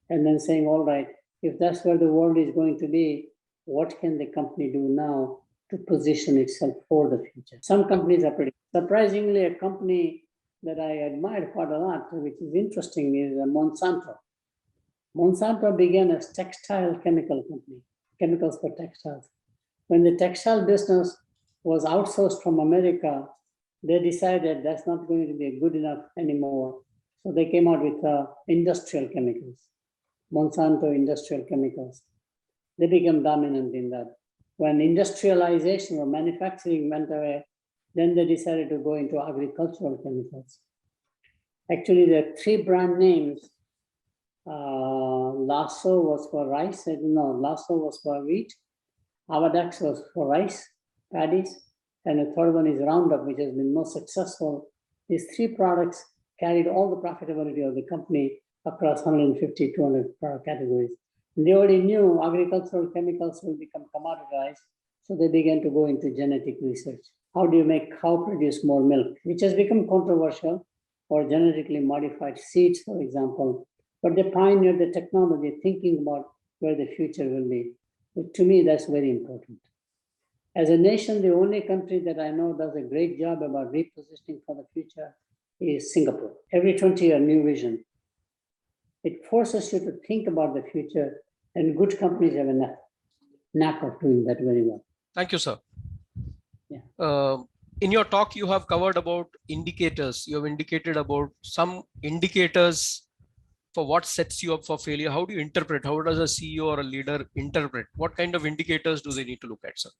and then saying, all right, if that's where the world is going to be, what can the company do now to position itself for the future? Some companies are pretty, surprisingly, a company that I admire quite a lot, which is interesting, is Monsanto. Monsanto began as textile chemical company, chemicals for textiles. When the textile business was outsourced from America, they decided that's not going to be good enough anymore. So they came out with industrial chemicals, Monsanto Industrial Chemicals. They became dominant in that. When industrialization or manufacturing went away, then they decided to go into agricultural chemicals. Actually, there are 3 brand names. Lasso was for rice. Lasso was for wheat. Avadax was for rice, paddies. And the third one is Roundup, which has been most successful. These 3 products carried all the profitability of the company across 150, 200 product categories. And they already knew agricultural chemicals will become commoditized, so they began to go into genetic research. How do you make cow produce more milk, which has become controversial, or genetically modified seeds, for example. But they pioneered the technology, thinking about where the future will be. But to me, that's very important. As a nation, the only country that I know does a great job about repositioning for the future is Singapore. Every 20 years, new vision. It forces you to think about the future, and good companies have a knack of doing that very well. Thank you, sir. Yeah. In your talk, you have covered about indicators. You have indicated about some indicators for what sets you up for failure. How do you interpret? How does a CEO or a leader interpret? What kind of indicators do they need to look at, sir?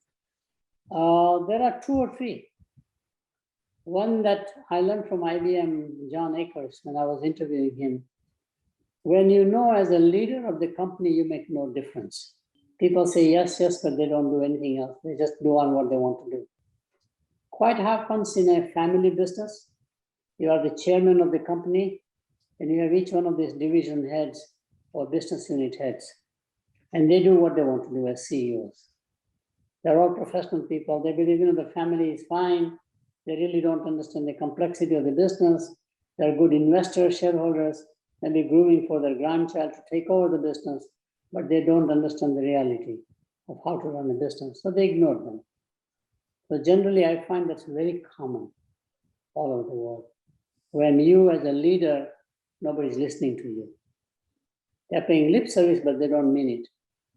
There are 2 or 3. One that I learned from IBM, John Akers, when I was interviewing him. When you know as a leader of the company, you make no difference. People say yes, yes, but they don't do anything else. They just do on what they want to do. Quite happens in a family business. You are the chairman of the company, and you have each one of these division heads or business unit heads, and they do what they want to do as CEOs. They're all professional people. They believe, the family is fine. They really don't understand the complexity of the business. They're good investors, shareholders, and they're grooming for their grandchild to take over the business, but they don't understand the reality of how to run a business, so they ignore them. So generally, I find that's very common all over the world. When you, as a leader, nobody's listening to you. They're paying lip service, but they don't mean it.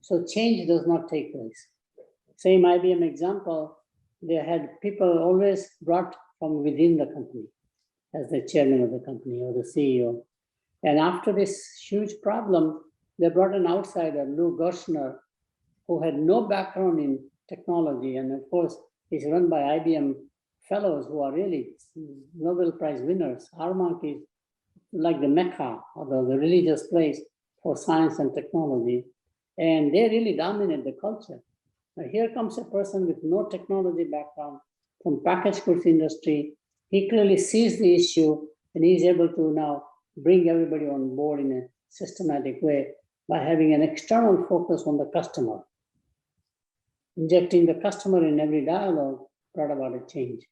So change does not take place. Same IBM example, they had people always brought from within the company as the chairman of the company or the CEO. And after this huge problem, they brought an outsider, Lou Gerstner, who had no background in technology. And of course, he's run by IBM fellows who are really Nobel Prize winners. Armonk is like the Mecca, or the religious place for science and technology. And they really dominate the culture. Now here comes a person with no technology background from packaged goods industry. He clearly sees the issue, and he's able to now bring everybody on board in a systematic way by having an external focus on the customer. Injecting the customer in every dialogue brought about a change.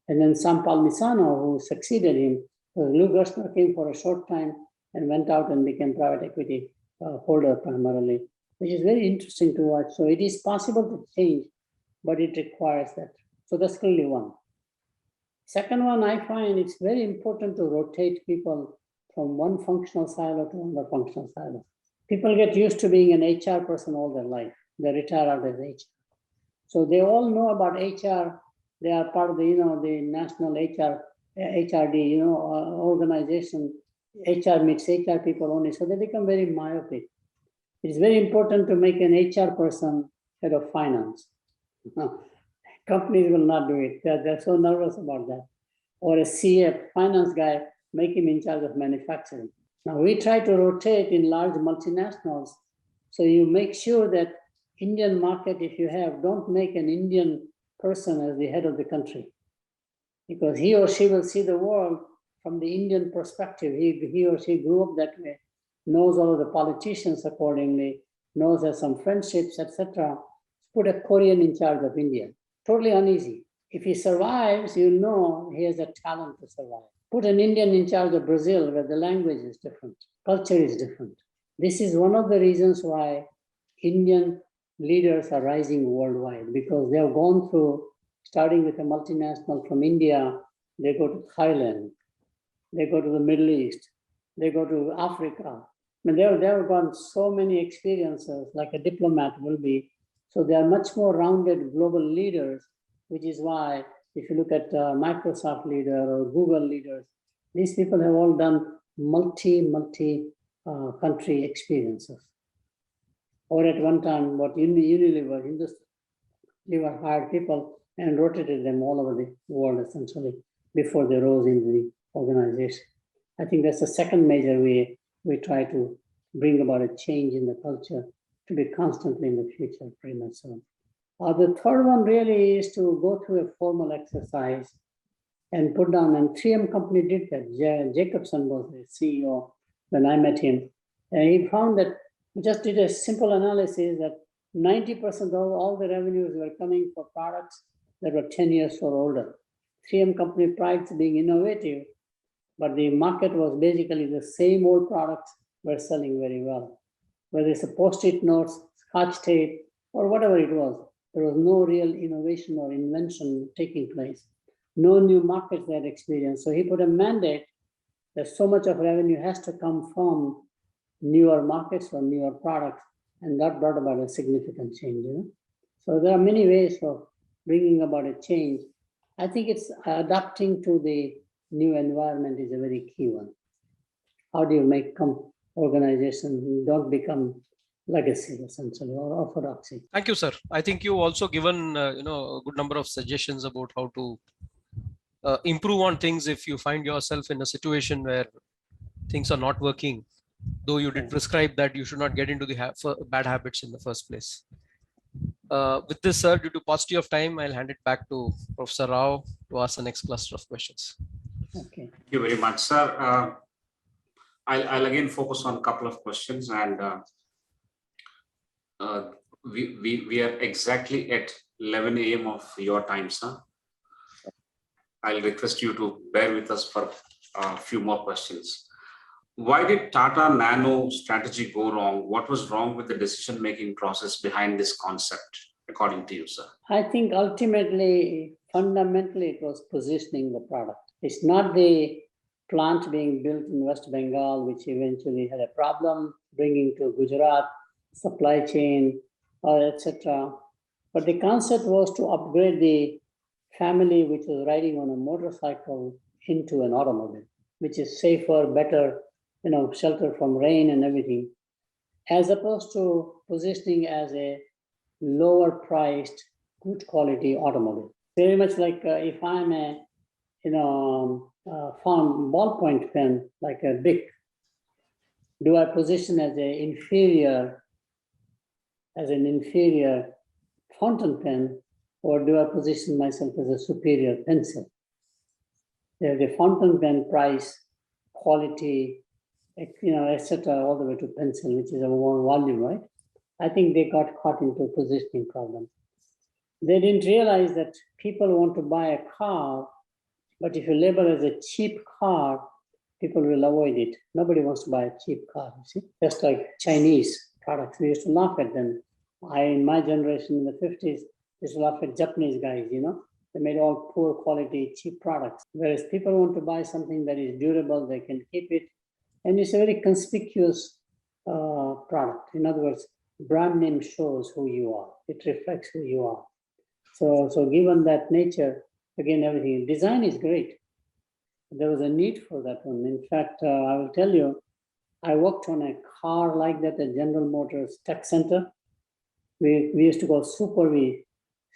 And then Sam Palmisano, who succeeded him, Lou Gerstner came for a short time and went out and became private equity holder primarily, which is very interesting to watch. So it is possible to change, but it requires that. So that's clearly one. Second one, I find it's very important to rotate people from one functional silo to another functional silo. People get used to being an HR person all their life. They retire out as HR. So they all know about HR. They are part of the, the national HRD, organization. HR meets HR people only. So they become very myopic. It's very important to make an HR person head of finance. Companies will not do it. They're so nervous about that. Or a CF, finance guy, make him in charge of manufacturing. Now we try to rotate in large multinationals. So you make sure that Indian market, if you have, don't make an Indian person as the head of the country. because he or she will see the world from the Indian perspective. He or she grew up that way, knows all of the politicians accordingly, knows there's some friendships, etc. Put a Korean in charge of India. Totally uneasy. If he survives, you know he has a talent to survive. Put an Indian in charge of Brazil, where the language is different, culture is different. This is one of the reasons why Indian leaders are rising worldwide, because they have gone through, starting with a multinational from India, they go to Thailand, they go to the Middle East, they go to Africa. I mean, they have gone so many experiences, like a diplomat will be. So they are much more rounded global leaders, which is why if you look at Microsoft leader or Google leaders, these people have all done multi country experiences. Or at one time, what Unilever hired people and rotated them all over the world essentially before they rose into the organization. I think that's the second major way we try to bring about a change in the culture to be constantly in the future, pretty much so. The third one really is to go through a formal exercise and put down, and 3M company did that. Jacobson was the CEO when I met him. And he found that, we just did a simple analysis that 90% of all the revenues were coming for products that were 10 years or older. 3M company prides being innovative, but the market was basically the same old products were selling very well. Whether it's a Post-it notes, Scotch tape, or whatever it was, there was no real innovation or invention taking place. No new markets they had experienced. So he put a mandate that so much of revenue has to come from newer markets or newer products, and that brought about a significant change. So there are many ways of bringing about a change. I think it's adapting to the new environment is a very key one. How do you make organizations don't become legacy essentially or orthodoxy? Thank you, sir. I think you also given a good number of suggestions about how to improve on things if you find yourself in a situation where things are not working, though you did prescribe that you should not get into the bad habits in the first place. With this, sir, due to paucity of time, I'll hand it back to Professor Rao to ask the next cluster of questions. Okay. Thank you very much, sir. I'll again focus on a couple of questions, and we are exactly at 11 a.m. of your time, sir. I'll request you to bear with us for a few more questions. Why did Tata Nano strategy go wrong? What was wrong with the decision-making process behind this concept, according to you, sir? I think ultimately, fundamentally, it was positioning the product. It's not the plant being built in West Bengal, which eventually had a problem, bringing to Gujarat, supply chain, etc. But the concept was to upgrade the family which was riding on a motorcycle into an automobile, which is safer, better, shelter from rain and everything, as opposed to positioning as a lower priced, good quality automobile. Very much like if I'm a farm ballpoint pen, like a Bic, do I position as an inferior fountain pen, or do I position myself as a superior pencil? The fountain pen price, quality, etc., all the way to pencil, which is a more volume, right? I think they got caught into a positioning problem. They didn't realize that people want to buy a car, but if you label as a cheap car, people will avoid it. Nobody wants to buy a cheap car, you see? Just like Chinese products, we used to laugh at them. In my generation in the 50s, used to laugh at Japanese guys, They made all poor quality, cheap products. Whereas people want to buy something that is durable, they can keep it. And it's a very conspicuous product. In other words, brand name shows who you are. It reflects who you are. So given that nature, again, everything, design is great. There was a need for that one. In fact, I will tell you, I worked on a car like that at General Motors Tech Center. We used to go Super V,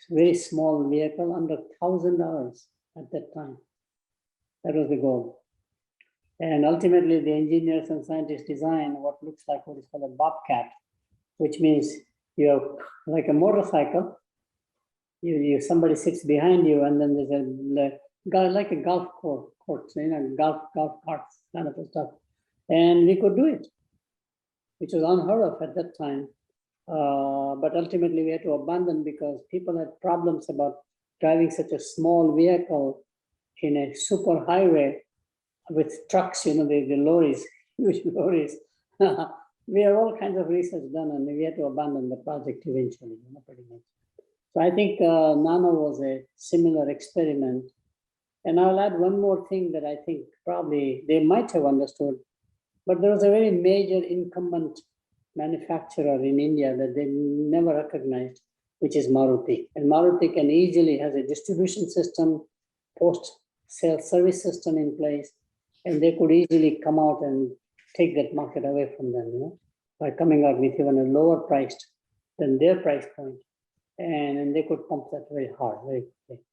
very small vehicle, under $1,000 at that time. That was the goal. And ultimately, the engineers and scientists design what looks like what is called a bobcat, which means you're like a motorcycle. Somebody sits behind you, and then there's like a golf course, golf carts kind of stuff. And we could do it, which was unheard of at that time. But ultimately we had to abandon because people had problems about driving such a small vehicle in a super highway with trucks, the lorries, huge lorries. We have all kinds of research done, and we had to abandon the project eventually, pretty much. So I think Nano was a similar experiment. And I'll add one more thing that I think probably they might have understood, but there was a very major incumbent manufacturer in India that they never recognized, which is Maruti. And Maruti can easily has a distribution system, post-sale service system in place, and they could easily come out and take that market away from them, by coming out with even a lower priced than their price point. And they could pump that very hard, very quickly,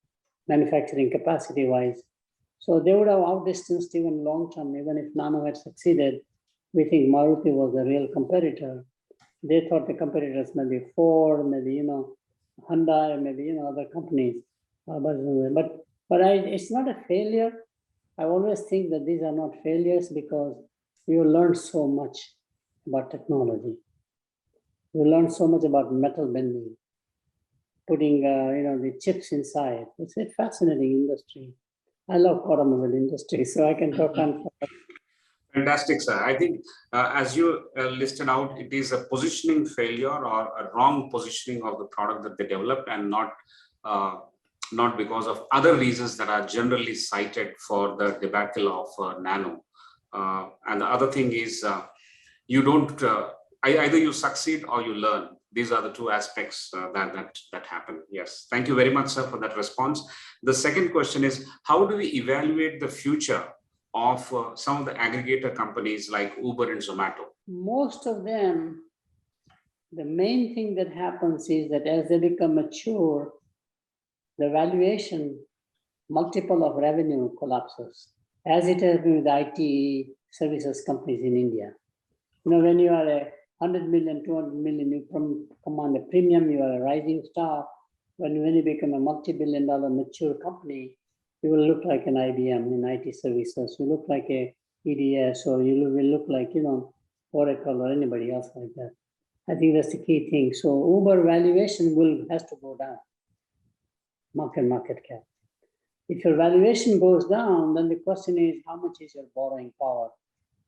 manufacturing capacity wise. So they would have outdistanced even long term, even if Nano had succeeded. We think Maruti was the real competitor. They thought the competitors maybe Ford, maybe, Hyundai, maybe, other companies. But it's not a failure. I always think that these are not failures because you learn so much about technology. You learn so much about metal bending, putting, the chips inside. It's a fascinating industry. I love automobile industry, so I can talk on. Fantastic, sir. I think as you listed out, it is a positioning failure or a wrong positioning of the product that they developed, and not because of other reasons that are generally cited for the debacle of Nano. And the other thing is you don't, either you succeed or you learn. These are the two aspects that happen. Yes. Thank you very much, sir, for that response. The second question is, how do we evaluate the future of some of the aggregator companies like Uber and Zomato? Most of them, the main thing that happens is that as they become mature, the valuation multiple of revenue collapses, as it has been with IT services companies in India. When you are a 100 million, 200 million, you command a premium, you are a rising star. When you become a multi-billion-dollar mature company, you will look like an IBM in IT services. You look like a EDS, or you will look like, Oracle or anybody else like that. I think that's the key thing. So Uber valuation has to go down, market cap. If your valuation goes down, then the question is, how much is your borrowing power?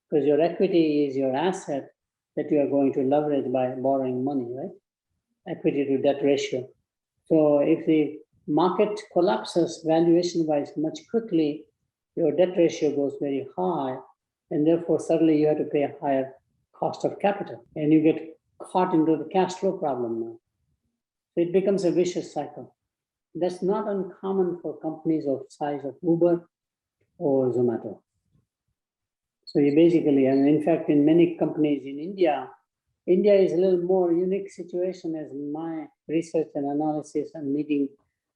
Because your equity is your asset that you are going to leverage by borrowing money, right? Equity to debt ratio. So if the market collapses valuation-wise much quickly, your debt ratio goes very high, and therefore suddenly you have to pay a higher cost of capital, and you get caught into the cash flow problem now. So it becomes a vicious cycle. That's not uncommon for companies of size of Uber or Zomato. So you basically, and in fact, in many companies in India is a little more unique situation, as my research and analysis and meeting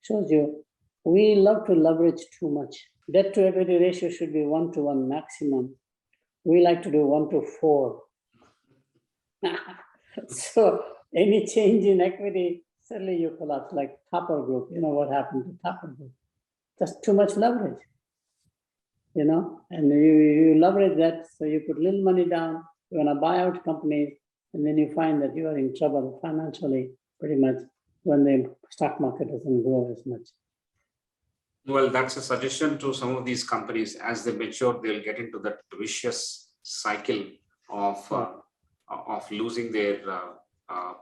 shows you. We love to leverage too much. Debt to equity ratio should be 1:1 maximum. We like to do 1:4. So any change in equity, suddenly you collapse, like Topper Group. You know what happened to Topper Group? Just too much leverage. And you leverage that, so you put little money down, you want to buy out companies, and then you find that you are in trouble financially pretty much when the stock market doesn't grow as much. Well, that's a suggestion to some of these companies. As they mature, they'll get into that vicious cycle of losing their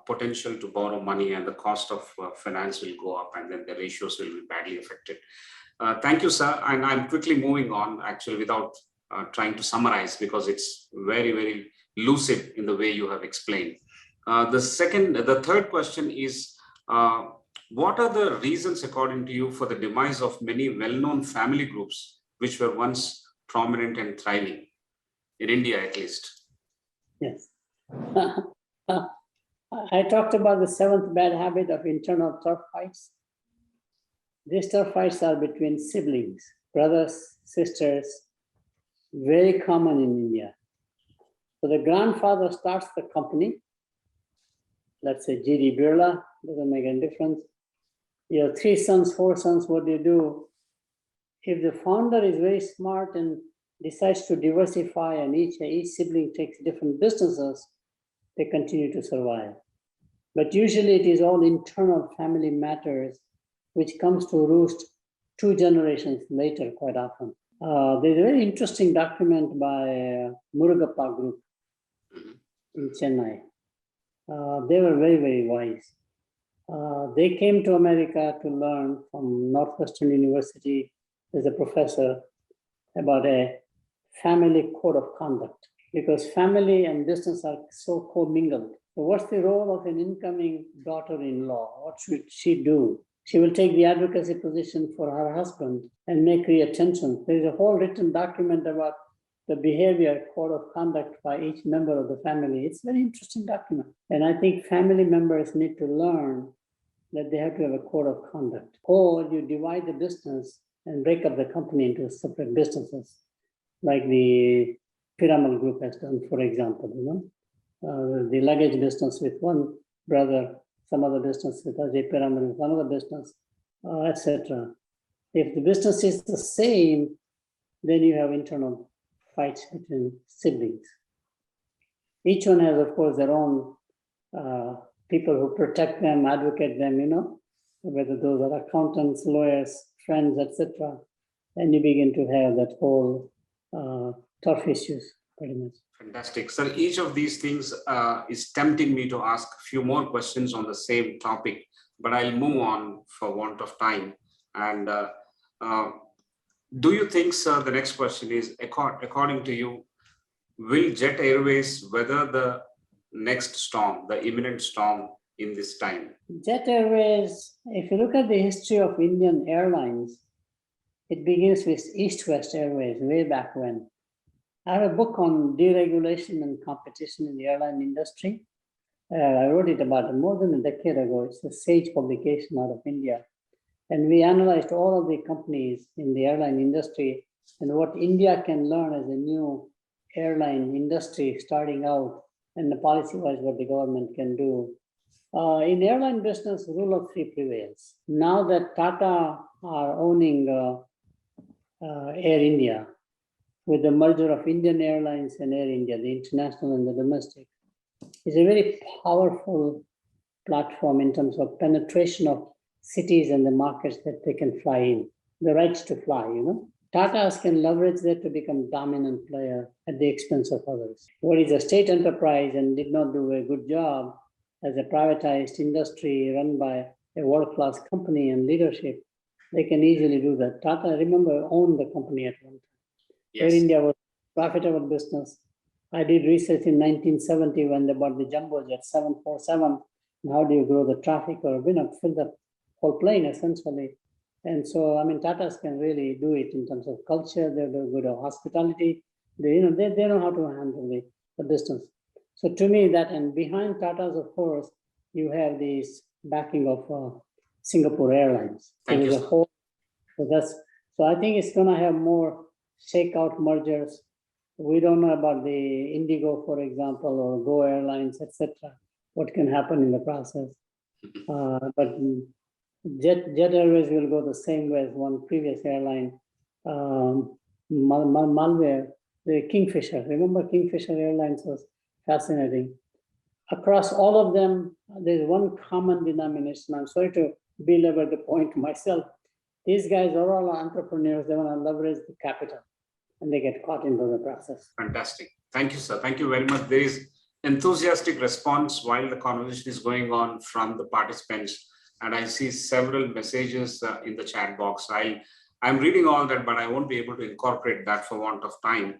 potential to borrow money, and the cost of finance will go up, and then the ratios will be badly affected. Thank you, sir. And I'm quickly moving on, actually, without trying to summarize, because it's very, very lucid in the way you have explained. The third question is, what are the reasons, according to you, for the demise of many well-known family groups which were once prominent and thriving, in India at least? Yes. I talked about the 7th bad habit of internal turf fights. These turf fights are between siblings, brothers, sisters, very common in India. So the grandfather starts the company, let's say GD Birla, doesn't make any difference. You have 3 sons, 4 sons, what do? if the founder is very smart and decides to diversify and each sibling takes different businesses, they continue to survive. But usually it is all internal family matters which comes to roost 2 generations later quite often. There's a very interesting document by Murugappa Group in Chennai. They were very, very wise. They came to America to learn from Northwestern University as a professor about a family code of conduct, because family and business are so commingled. So what's the role of an incoming daughter-in-law? What should she do? She will take the advocacy position for her husband and make reattention. There is a whole written document about the behavior code of conduct by each member of the family. It's a very interesting document. And I think family members need to learn that they have to have a code of conduct. Or you divide the business and break up the company into separate businesses, like the Piramal Group has done, for example, the luggage business with one brother, some other business with Ajay Piramal with another business, etc. If the business is the same, then you have internal fights between siblings. Each one has, of course, their own people who protect them, advocate them, whether those are accountants, lawyers, friends, etc. And you begin to have that whole tough issues, pretty much. Fantastic. Sir, each of these things is tempting me to ask a few more questions on the same topic, but I'll move on for want of time. And do you think, sir, the next question is, according to you, will Jet Airways weather the next storm, the imminent storm in this time? Jet Airways, if you look at the history of Indian airlines, it begins with East-West Airways way back when. I have a book on deregulation and competition in the airline industry. I wrote it about more than a decade ago. It's a Sage publication out of India. And we analyzed all of the companies in the airline industry and what India can learn as a new airline industry starting out, and the policy-wise what the government can do. In airline business, rule of 3 prevails. Now that Tata are owning Air India, with the merger of Indian Airlines and Air India, the international and the domestic, is a very powerful platform in terms of penetration of cities and the markets that they can fly in, the rights to fly, Tata's can leverage that to become dominant player at the expense of others. What is a state enterprise and did not do a good job as a privatized industry run by a world-class company and leadership, they can easily do that. Tata, remember, owned the company at one time. Yes. Air India was a profitable business. I did research in 1970 when they bought the jumbo jet 747. And how do you grow the traffic or fill the whole plane essentially? And so, Tata's can really do it in terms of culture. They're good at hospitality. They know how to handle the business. So to me, that, and behind Tata's, of course, you have this backing of Singapore Airlines. Thank you. So I think it's going to have more shakeout mergers. We don't know about the Indigo, for example, or Go Airlines, etc. What can happen in the process? But Jet Airways will go the same way as one previous airline, Malware, the Kingfisher. Remember, Kingfisher Airlines was fascinating. Across all of them, there's one common denomination. I'm sorry to belabor the point myself. These guys are all entrepreneurs. They want to leverage the capital, and they get caught into the process. Fantastic. Thank you, sir. Thank you very much. There is enthusiastic response while the conversation is going on from the participants. And I see several messages in the chat box. I'm reading all that, but I won't be able to incorporate that for want of time.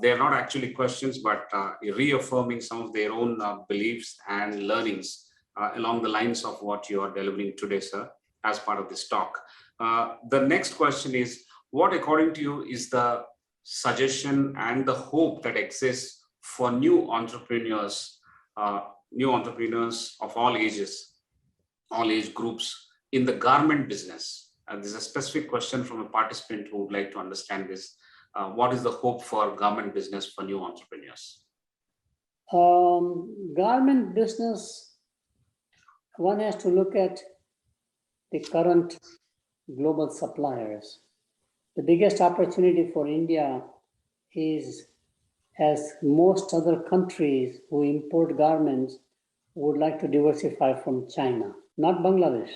They're not actually questions, but reaffirming some of their own beliefs and learnings along the lines of what you are delivering today, sir, as part of this talk. The next question is, what, according to you, is the suggestion and the hope that exists for new entrepreneurs of all ages, all age groups in the garment business? There's a specific question from a participant who would like to understand this. What is the hope for garment business for new entrepreneurs? Garment business, one has to look at the current global suppliers. The biggest opportunity for India is, as most other countries who import garments would like to diversify from China, not Bangladesh,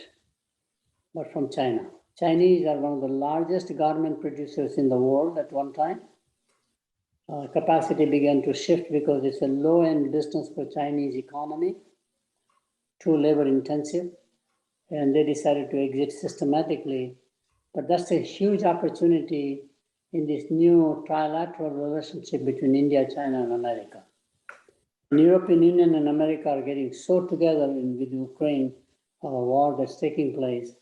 but from China. Chinese are one of the largest garment producers in the world at one time. Capacity began to shift because it's a low-end business for Chinese economy, too labor intensive, and they decided to exit systematically. But that's a huge opportunity in this new trilateral relationship between India, China, and America. The European Union and America are getting so together with Ukraine war that's taking place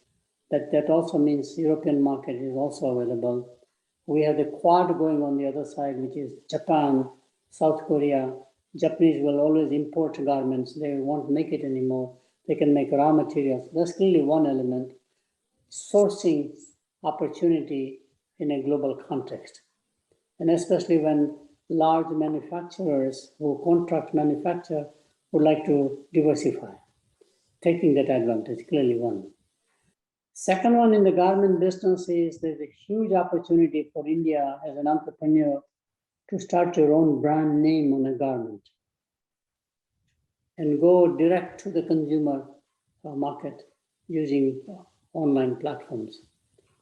that also means European market is also available. We have the Quad going on the other side, which is Japan, South Korea. Japanese will always import garments. They won't make it anymore. They can make raw materials. That's clearly one element. Sourcing opportunity in a global context. And especially when large manufacturers who contract manufacture would like to diversify, taking that advantage, clearly one. Second one in the garment business is there's a huge opportunity for India as an entrepreneur to start your own brand name on a garment and go direct to the consumer market using online platforms.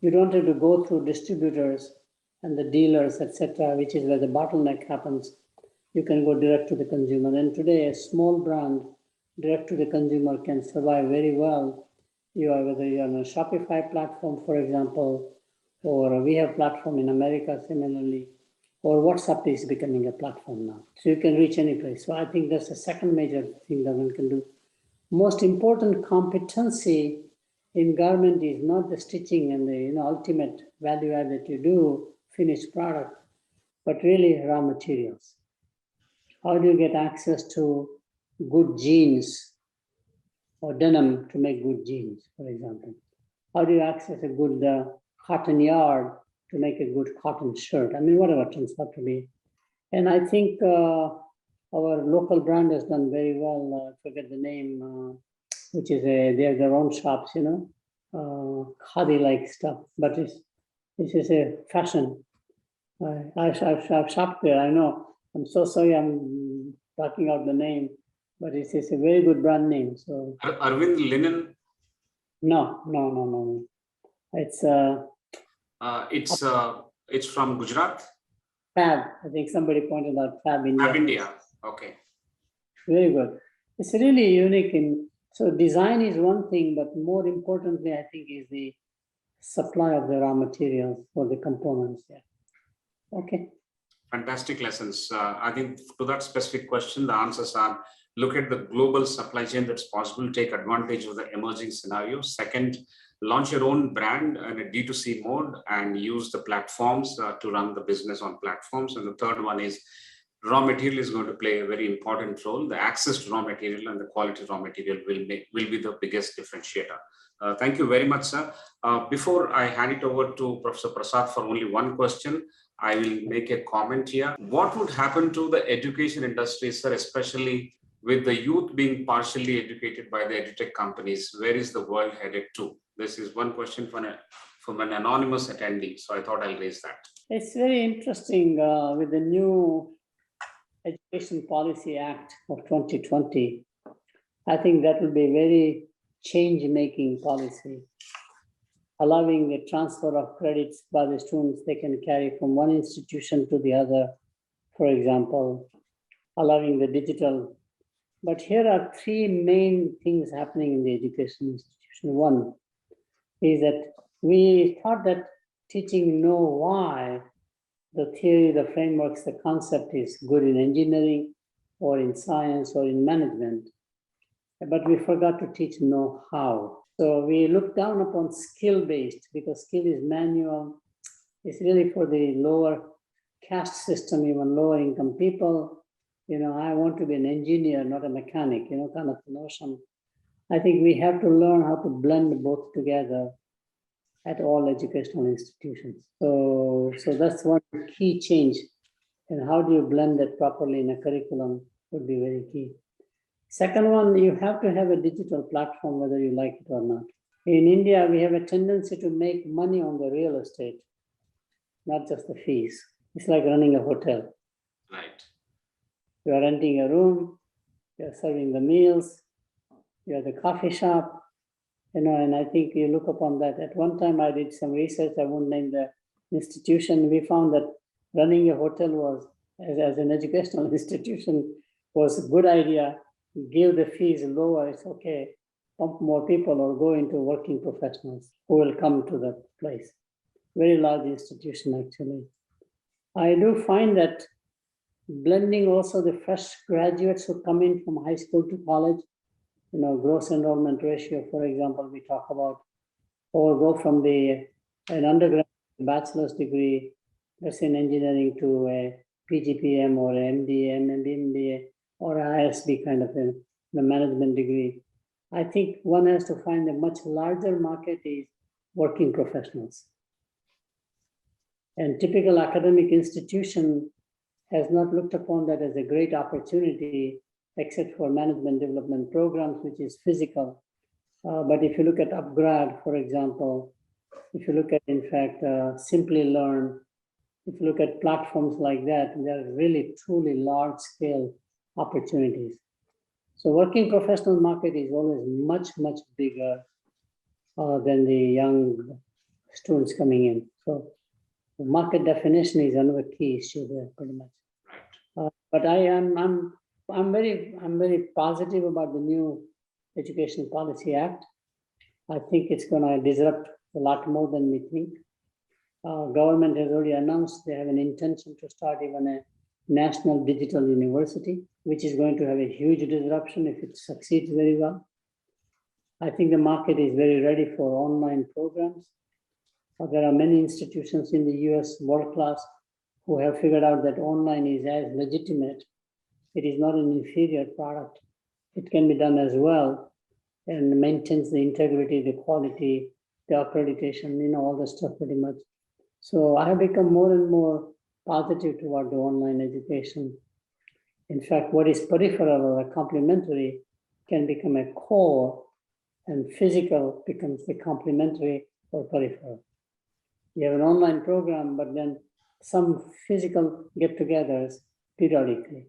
You don't have to go through distributors and the dealers, etc., which is where the bottleneck happens. You can go direct to the consumer. And today, a small brand direct to the consumer can survive very well. Whether you're on a Shopify platform, for example, or we have platform in America similarly, or WhatsApp is becoming a platform now. So you can reach any place. So I think that's the second major thing that one can do. Most important competency in garment is not the stitching and the ultimate value add that you do, finished product, but really raw materials. How do you get access to good jeans or denim to make good jeans, for example? How do you access a good cotton yarn to make a good cotton shirt? I mean, whatever it turns out to be. And I think our local brand has done very well. I forget the name, which is they have their own shops, khadi-like stuff, but this is a fashion. I've shopped there, I know. I'm so sorry I'm talking out the name, but it's a very good brand name. So Arvind Linen? No. It's from Gujarat? Fab. I think somebody pointed out Fab India. Fab India, okay. Very good. It's really unique so design is one thing, but more importantly, I think, is the supply of the raw materials for the components. Yeah. Okay. Fantastic lessons. I think to that specific question, the answers are: look at the global supply chain that's possible, take advantage of the emerging scenarios. Second, launch your own brand in a D2C mode and use the platforms to run the business on platforms. And the third one is raw material is going to play a very important role. The access to raw material and the quality raw material will be the biggest differentiator. Thank you very much, sir. Before I hand it over to Professor Prasad for only one question, I will make a comment here. What would happen to the education industry, sir, especially with the youth being partially educated by the edutech companies? Where is the world headed to? This is one question from an anonymous attendee, so I thought I'll raise that. It's very interesting with the new Education Policy Act of 2020. I think that will be a very change-making policy, allowing the transfer of credits by the students they can carry from one institution to the other, for example, allowing the digital. But here are three main things happening in the education institution. One is that we thought that teaching know why, the theory, the frameworks, the concept is good in engineering or in science or in management, but we forgot to teach know how. So we look down upon skill-based because skill is manual. It's really for the lower caste system, even lower income people. I want to be an engineer, not a mechanic, kind of notion. I think we have to learn how to blend both together at all educational institutions. So that's one key change. And how do you blend that properly in a curriculum would be very key. Second one, you have to have a digital platform, whether you like it or not. In India, we have a tendency to make money on the real estate. not just the fees. It's like running a hotel. Right. You are renting a room, you are serving the meals, you are the coffee shop, and I think you look upon that. At one time I did some research, I won't name the institution. We found that running a hotel was, as an educational institution, was a good idea. Give the fees lower, it's okay. Pump more people or go into working professionals who will come to the place. Very large institution, actually. I do find that blending also the fresh graduates who come in from high school to college, gross enrollment ratio, for example, we talk about, or go from an undergraduate bachelor's degree, let's say in engineering, to a PGPM or MDA, MBA, or ISB kind of the management degree. I think one has to find a much larger market is working professionals. And typical academic institution has not looked upon that as a great opportunity, except for management development programs, which is physical. But if you look at upgrad, for example, if you look at, in fact, Simply Learn, if you look at platforms like that, they're really, truly large-scale opportunities. So working professional market is always much, much bigger than the young students coming in. So the market definition is another key issue there, pretty much. But I'm very positive about the new Education Policy Act. I think it's going to disrupt a lot more than we think. Government has already announced they have an intention to start even a national digital university, which is going to have a huge disruption if it succeeds very well. I think the market is very ready for online programs. There are many institutions in the US, world class, who have figured out that online is as legitimate. It is not an inferior product. It can be done as well and maintains the integrity, the quality, the accreditation, all the stuff pretty much. So I have become more and more positive toward the online education. In fact, what is peripheral or complementary can become a core, and physical becomes the complementary or peripheral. You have an online program, but then some physical get-togethers periodically,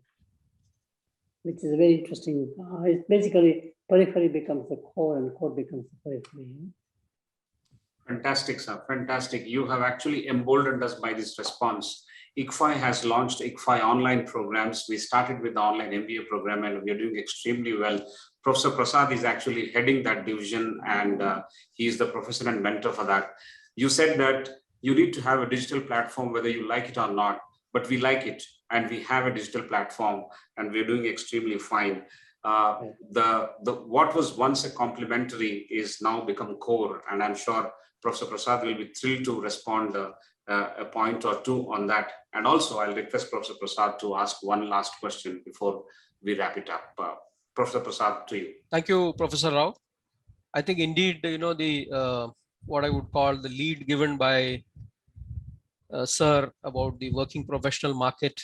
which is very interesting. It's basically, periphery becomes the core and core becomes the periphery. Fantastic, sir. Fantastic. You have actually emboldened us by this response. ICFAI has launched ICFAI online programs. We started with the online MBA program and we are doing extremely well. Professor Prasad is actually heading that division and he is the professor and mentor for that. You said that you need to have a digital platform whether you like it or not, but we like it and we have a digital platform and we're doing extremely fine. What was once a complementary is now become core, and I'm sure Professor Prasad will be thrilled to respond a point or two on that. And also I'll request Professor Prasad to ask one last question before we wrap it up. Professor Prasad, to you. Thank you, Professor Rao. I think indeed, the what I would call the lead given by Sir about the working professional market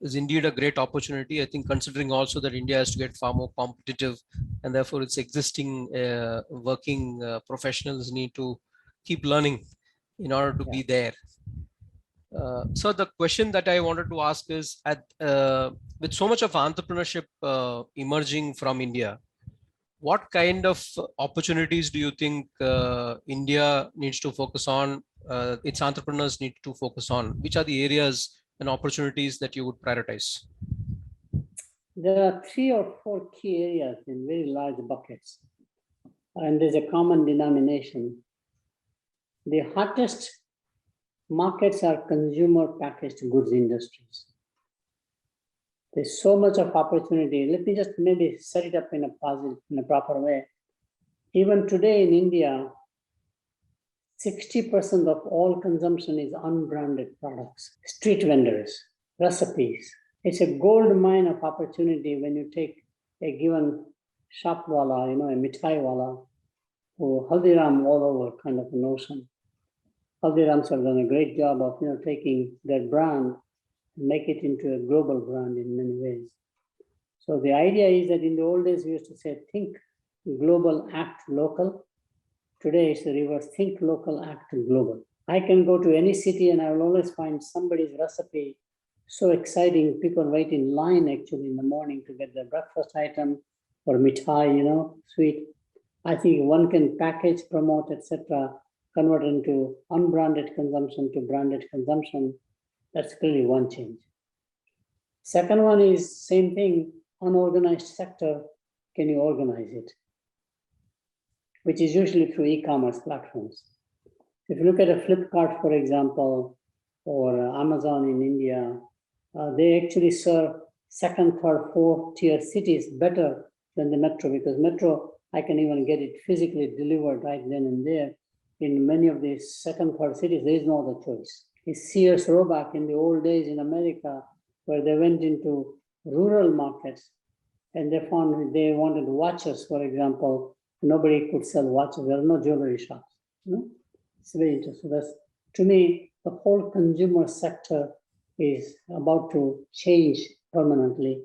is indeed a great opportunity. I think considering also that India has to get far more competitive and therefore its existing working professionals need to keep learning in order to be there. So the question that I wanted to ask is, with so much of entrepreneurship emerging from India, what kind of opportunities do you think India needs to focus on, its entrepreneurs need to focus on? Which are the areas and opportunities that you would prioritize? There are 3 or 4 key areas in very large buckets, and there's a common denomination. The hottest markets are consumer packaged goods industries. There's so much of opportunity. Let me just maybe set it up in a proper way. Even today in India, 60% of all consumption is unbranded products, street vendors, recipes. It's a gold mine of opportunity when you take a given shop wala, a mithai wala, who Haldiram all over kind of a notion. Haldirams have done a great job of taking their brand and make it into a global brand in many ways. So the idea is that in the old days we used to say think global, act local. Today it's the reverse, think local, act global. I can go to any city and I will always find somebody's recipe so exciting. People wait in line actually in the morning to get their breakfast item or mithai, sweet. I think one can package, promote, etc., convert into unbranded consumption to branded consumption. That's clearly one change. Second one is same thing, unorganized sector. Can you organize it? Which is usually through e-commerce platforms. If you look at a Flipkart, for example, or Amazon in India, they actually serve second, third, fourth tier cities better than the metro, because metro, I can even get it physically delivered right then and there. In many of these second, third cities, there is no other choice. It's Sears Roebuck in the old days in America, where they went into rural markets and they found they wanted watches, for example. Nobody could sell watches. There are no jewelry shops. It's very interesting. That's, to me, the whole consumer sector is about to change permanently.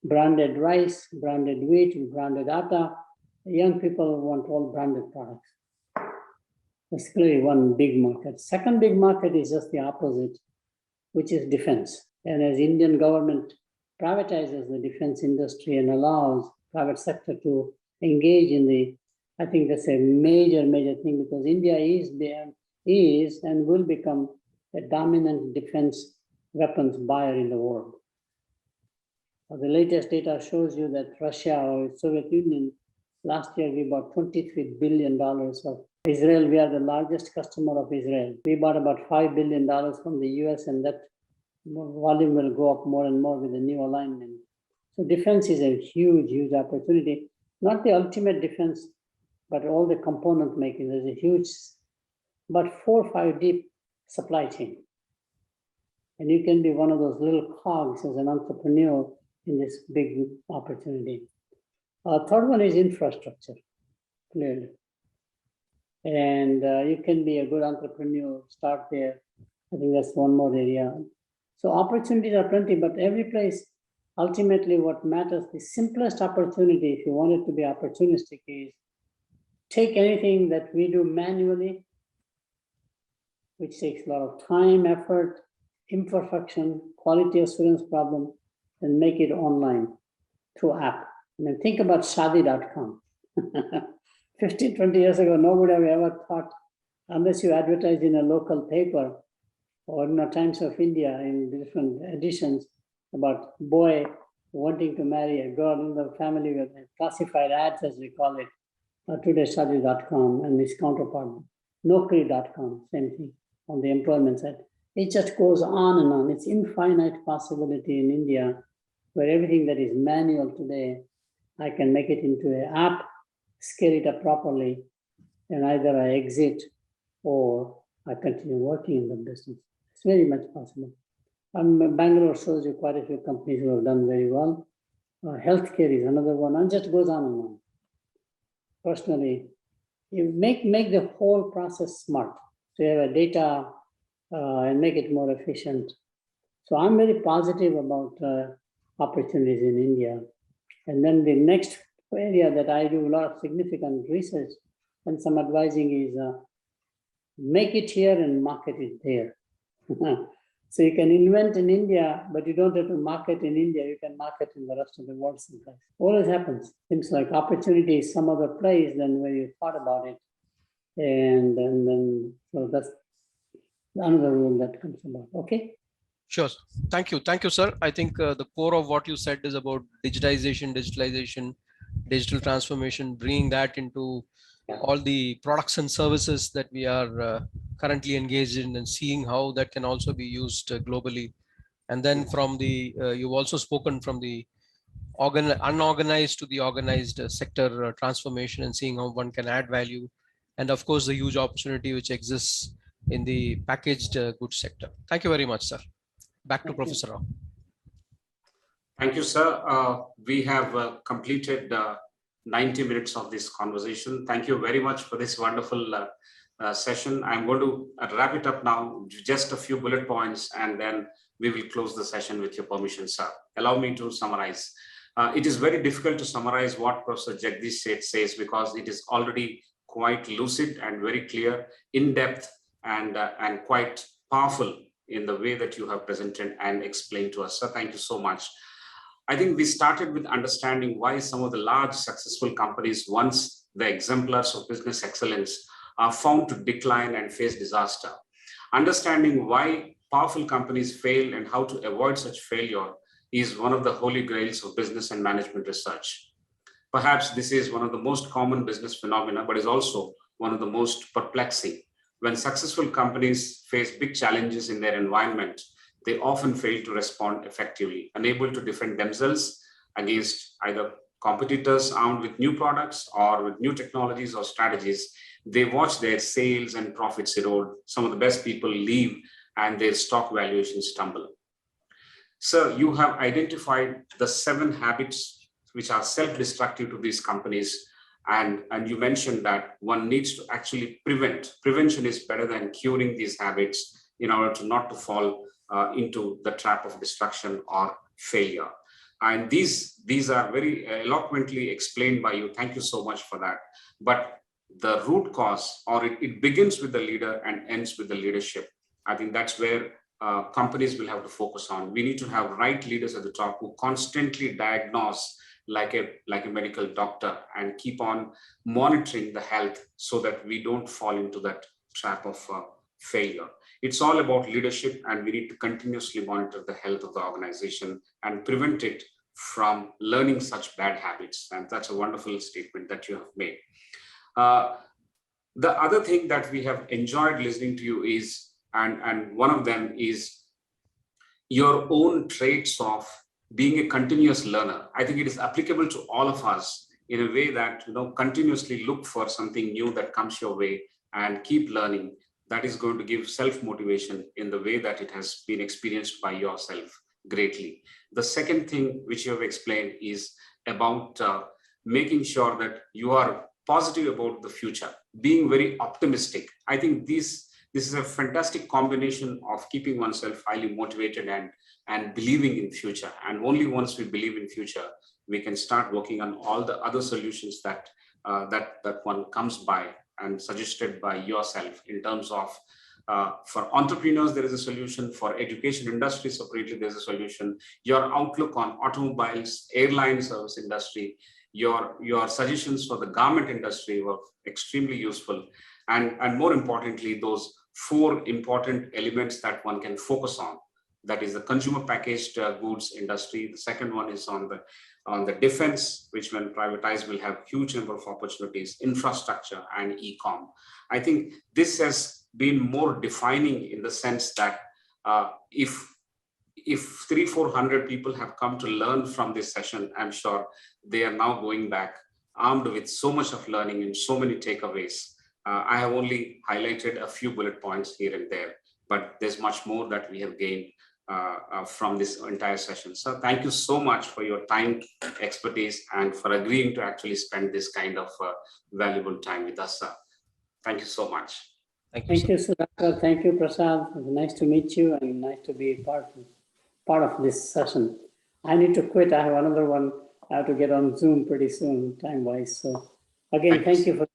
Branded rice, branded wheat, branded atta. Young people want all branded products. That's clearly one big market. Second big market is just the opposite, which is defense. And as Indian government privatizes the defense industry and allows private sector to engage in the, I think that's a major, major thing, because India is and will become a dominant defense weapons buyer in the world. The latest data shows you that Russia or Soviet Union, last year we bought $23 billion of Israel. We are the largest customer of Israel. We bought about $5 billion from the US, and that volume will go up more and more with the new alignment. So defense is a huge, huge opportunity. Not the ultimate defense, but all the component making. There's a huge, but 4 or 5 deep supply chain. And you can be one of those little cogs as an entrepreneur in this big opportunity. Third one is infrastructure, clearly. And you can be a good entrepreneur, start there. I think that's one more area. So opportunities are plenty, but every place, ultimately what matters, the simplest opportunity, if you want it to be opportunistic, is take anything that we do manually, which takes a lot of time, effort, imperfection, quality assurance problem, and make it online through app. I mean, think about shadi.com. 15, 20 years ago, nobody would ever thought, unless you advertise in a local paper or in the Times of India in different editions about boy wanting to marry a girl in the family with classified ads, as we call it, today shadi.com and its counterpart, Naukri.com, same thing on the employment side. It just goes on and on. It's infinite possibility in India, where everything that is manual today, I can make it into an app, scale it up properly, and either I exit or I continue working in the business. It's very much possible. Bangalore shows you quite a few companies who have done very well. Healthcare is another one, and just goes on and on. Personally, you make the whole process smart. So you have a data and make it more efficient. So I'm very positive about opportunities in India. And then the next area that I do a lot of significant research and some advising is make it here and market it there. So you can invent in India, but you don't have to market in India. You can market in the rest of the world sometimes. Always happens. Seems like opportunity is some other place than where you thought about it. And then so that's another rule that comes about. Okay. Sure. Thank you. Thank you, sir. I think the core of what you said is about digitization, digital transformation, bringing that into all the products and services that we are currently engaged in, and seeing how that can also be used globally. And then from the, you've also spoken from the unorganized to the organized sector transformation, and seeing how one can add value. And of course, the huge opportunity which exists in the packaged goods sector. Thank you very much, sir. Back to Professor Rao. Thank you, sir. We have completed 90 minutes of this conversation. Thank you very much for this wonderful session. I'm going to wrap it up now, just a few bullet points, and then we will close the session with your permission, sir. Allow me to summarize. It is very difficult to summarize what Professor Jagdish says, because it is already quite lucid and very clear, in depth, and quite powerful in the way that you have presented and explained to us. So thank you so much. I think we started with understanding why some of the large successful companies, once the exemplars of business excellence, are found to decline and face disaster. Understanding why powerful companies fail and how to avoid such failure is one of the holy grails of business and management research. Perhaps this is one of the most common business phenomena, but is also one of the most perplexing. When successful companies face big challenges in their environment, they often fail to respond effectively, unable to defend themselves against either competitors armed with new products or with new technologies or strategies. They watch their sales and profits erode. Some of the best people leave and their stock valuations tumble. So you have identified the 7 habits which are self-destructive to these companies. And you mentioned that one needs to actually prevent. Prevention is better than curing these habits in order to not to fall into the trap of destruction or failure. And these are very eloquently explained by you. Thank you so much for that. But the root cause, or it begins with the leader and ends with the leadership. I think that's where companies will have to focus on. We need to have right leaders at the top who constantly diagnose like a medical doctor and keep on monitoring the health so that we don't fall into that trap of failure. It's all about leadership, and we need to continuously monitor the health of the organization and prevent it from learning such bad habits. And that's a wonderful statement that you have made. The other thing that we have enjoyed listening to you is, and one of them is your own traits of being a continuous learner. I think it is applicable to all of us in a way that, continuously look for something new that comes your way and keep learning. That is going to give self-motivation in the way that it has been experienced by yourself greatly. The second thing which you have explained is about making sure that you are positive about the future, being very optimistic. I think this is a fantastic combination of keeping oneself highly motivated and believing in future. And only once we believe in future, we can start working on all the other solutions that one comes by and suggested by yourself in terms of for entrepreneurs, there is a solution. For education industry separately, there's a solution. Your outlook on automobiles, airline service industry, your suggestions for the garment industry were extremely useful. And more importantly, those 4 important elements that one can focus on. That is the consumer packaged goods industry. The second one is on the defense, which when privatized will have huge number of opportunities, infrastructure and e-com. I think this has been more defining in the sense that if 300-400 people have come to learn from this session, I'm sure they are now going back armed with so much of learning and so many takeaways. I have only highlighted a few bullet points here and there, but there's much more that we have gained from this entire session. So thank you so much for your time, expertise, and for agreeing to actually spend this kind of valuable time with us, sir. Thank you so much. Thank you, Sudhakar. Thank you, Prasad. Nice to meet you and nice to be part of this session. I need to quit. I have another one. I have to get on Zoom pretty soon, time-wise. So again, thank you for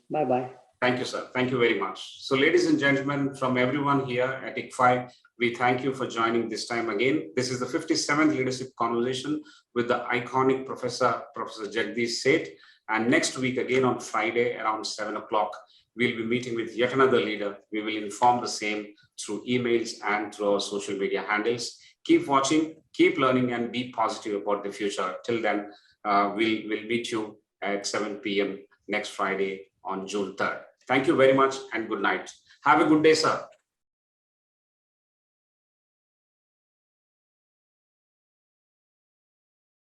bye-bye. Thank you, sir. Thank you very much. So ladies and gentlemen, from everyone here at ICFAI, we thank you for joining this time again. This is the 57th leadership conversation with the iconic Professor Jagdish Sheth. And next week, again on Friday around 7 o'clock, we'll be meeting with yet another leader. We will inform the same through emails and through our social media handles. Keep watching, keep learning, and be positive about the future. Till then, we'll meet you at 7 p.m. next Friday on June 3rd. Thank you very much and good night. Have a good day, sir.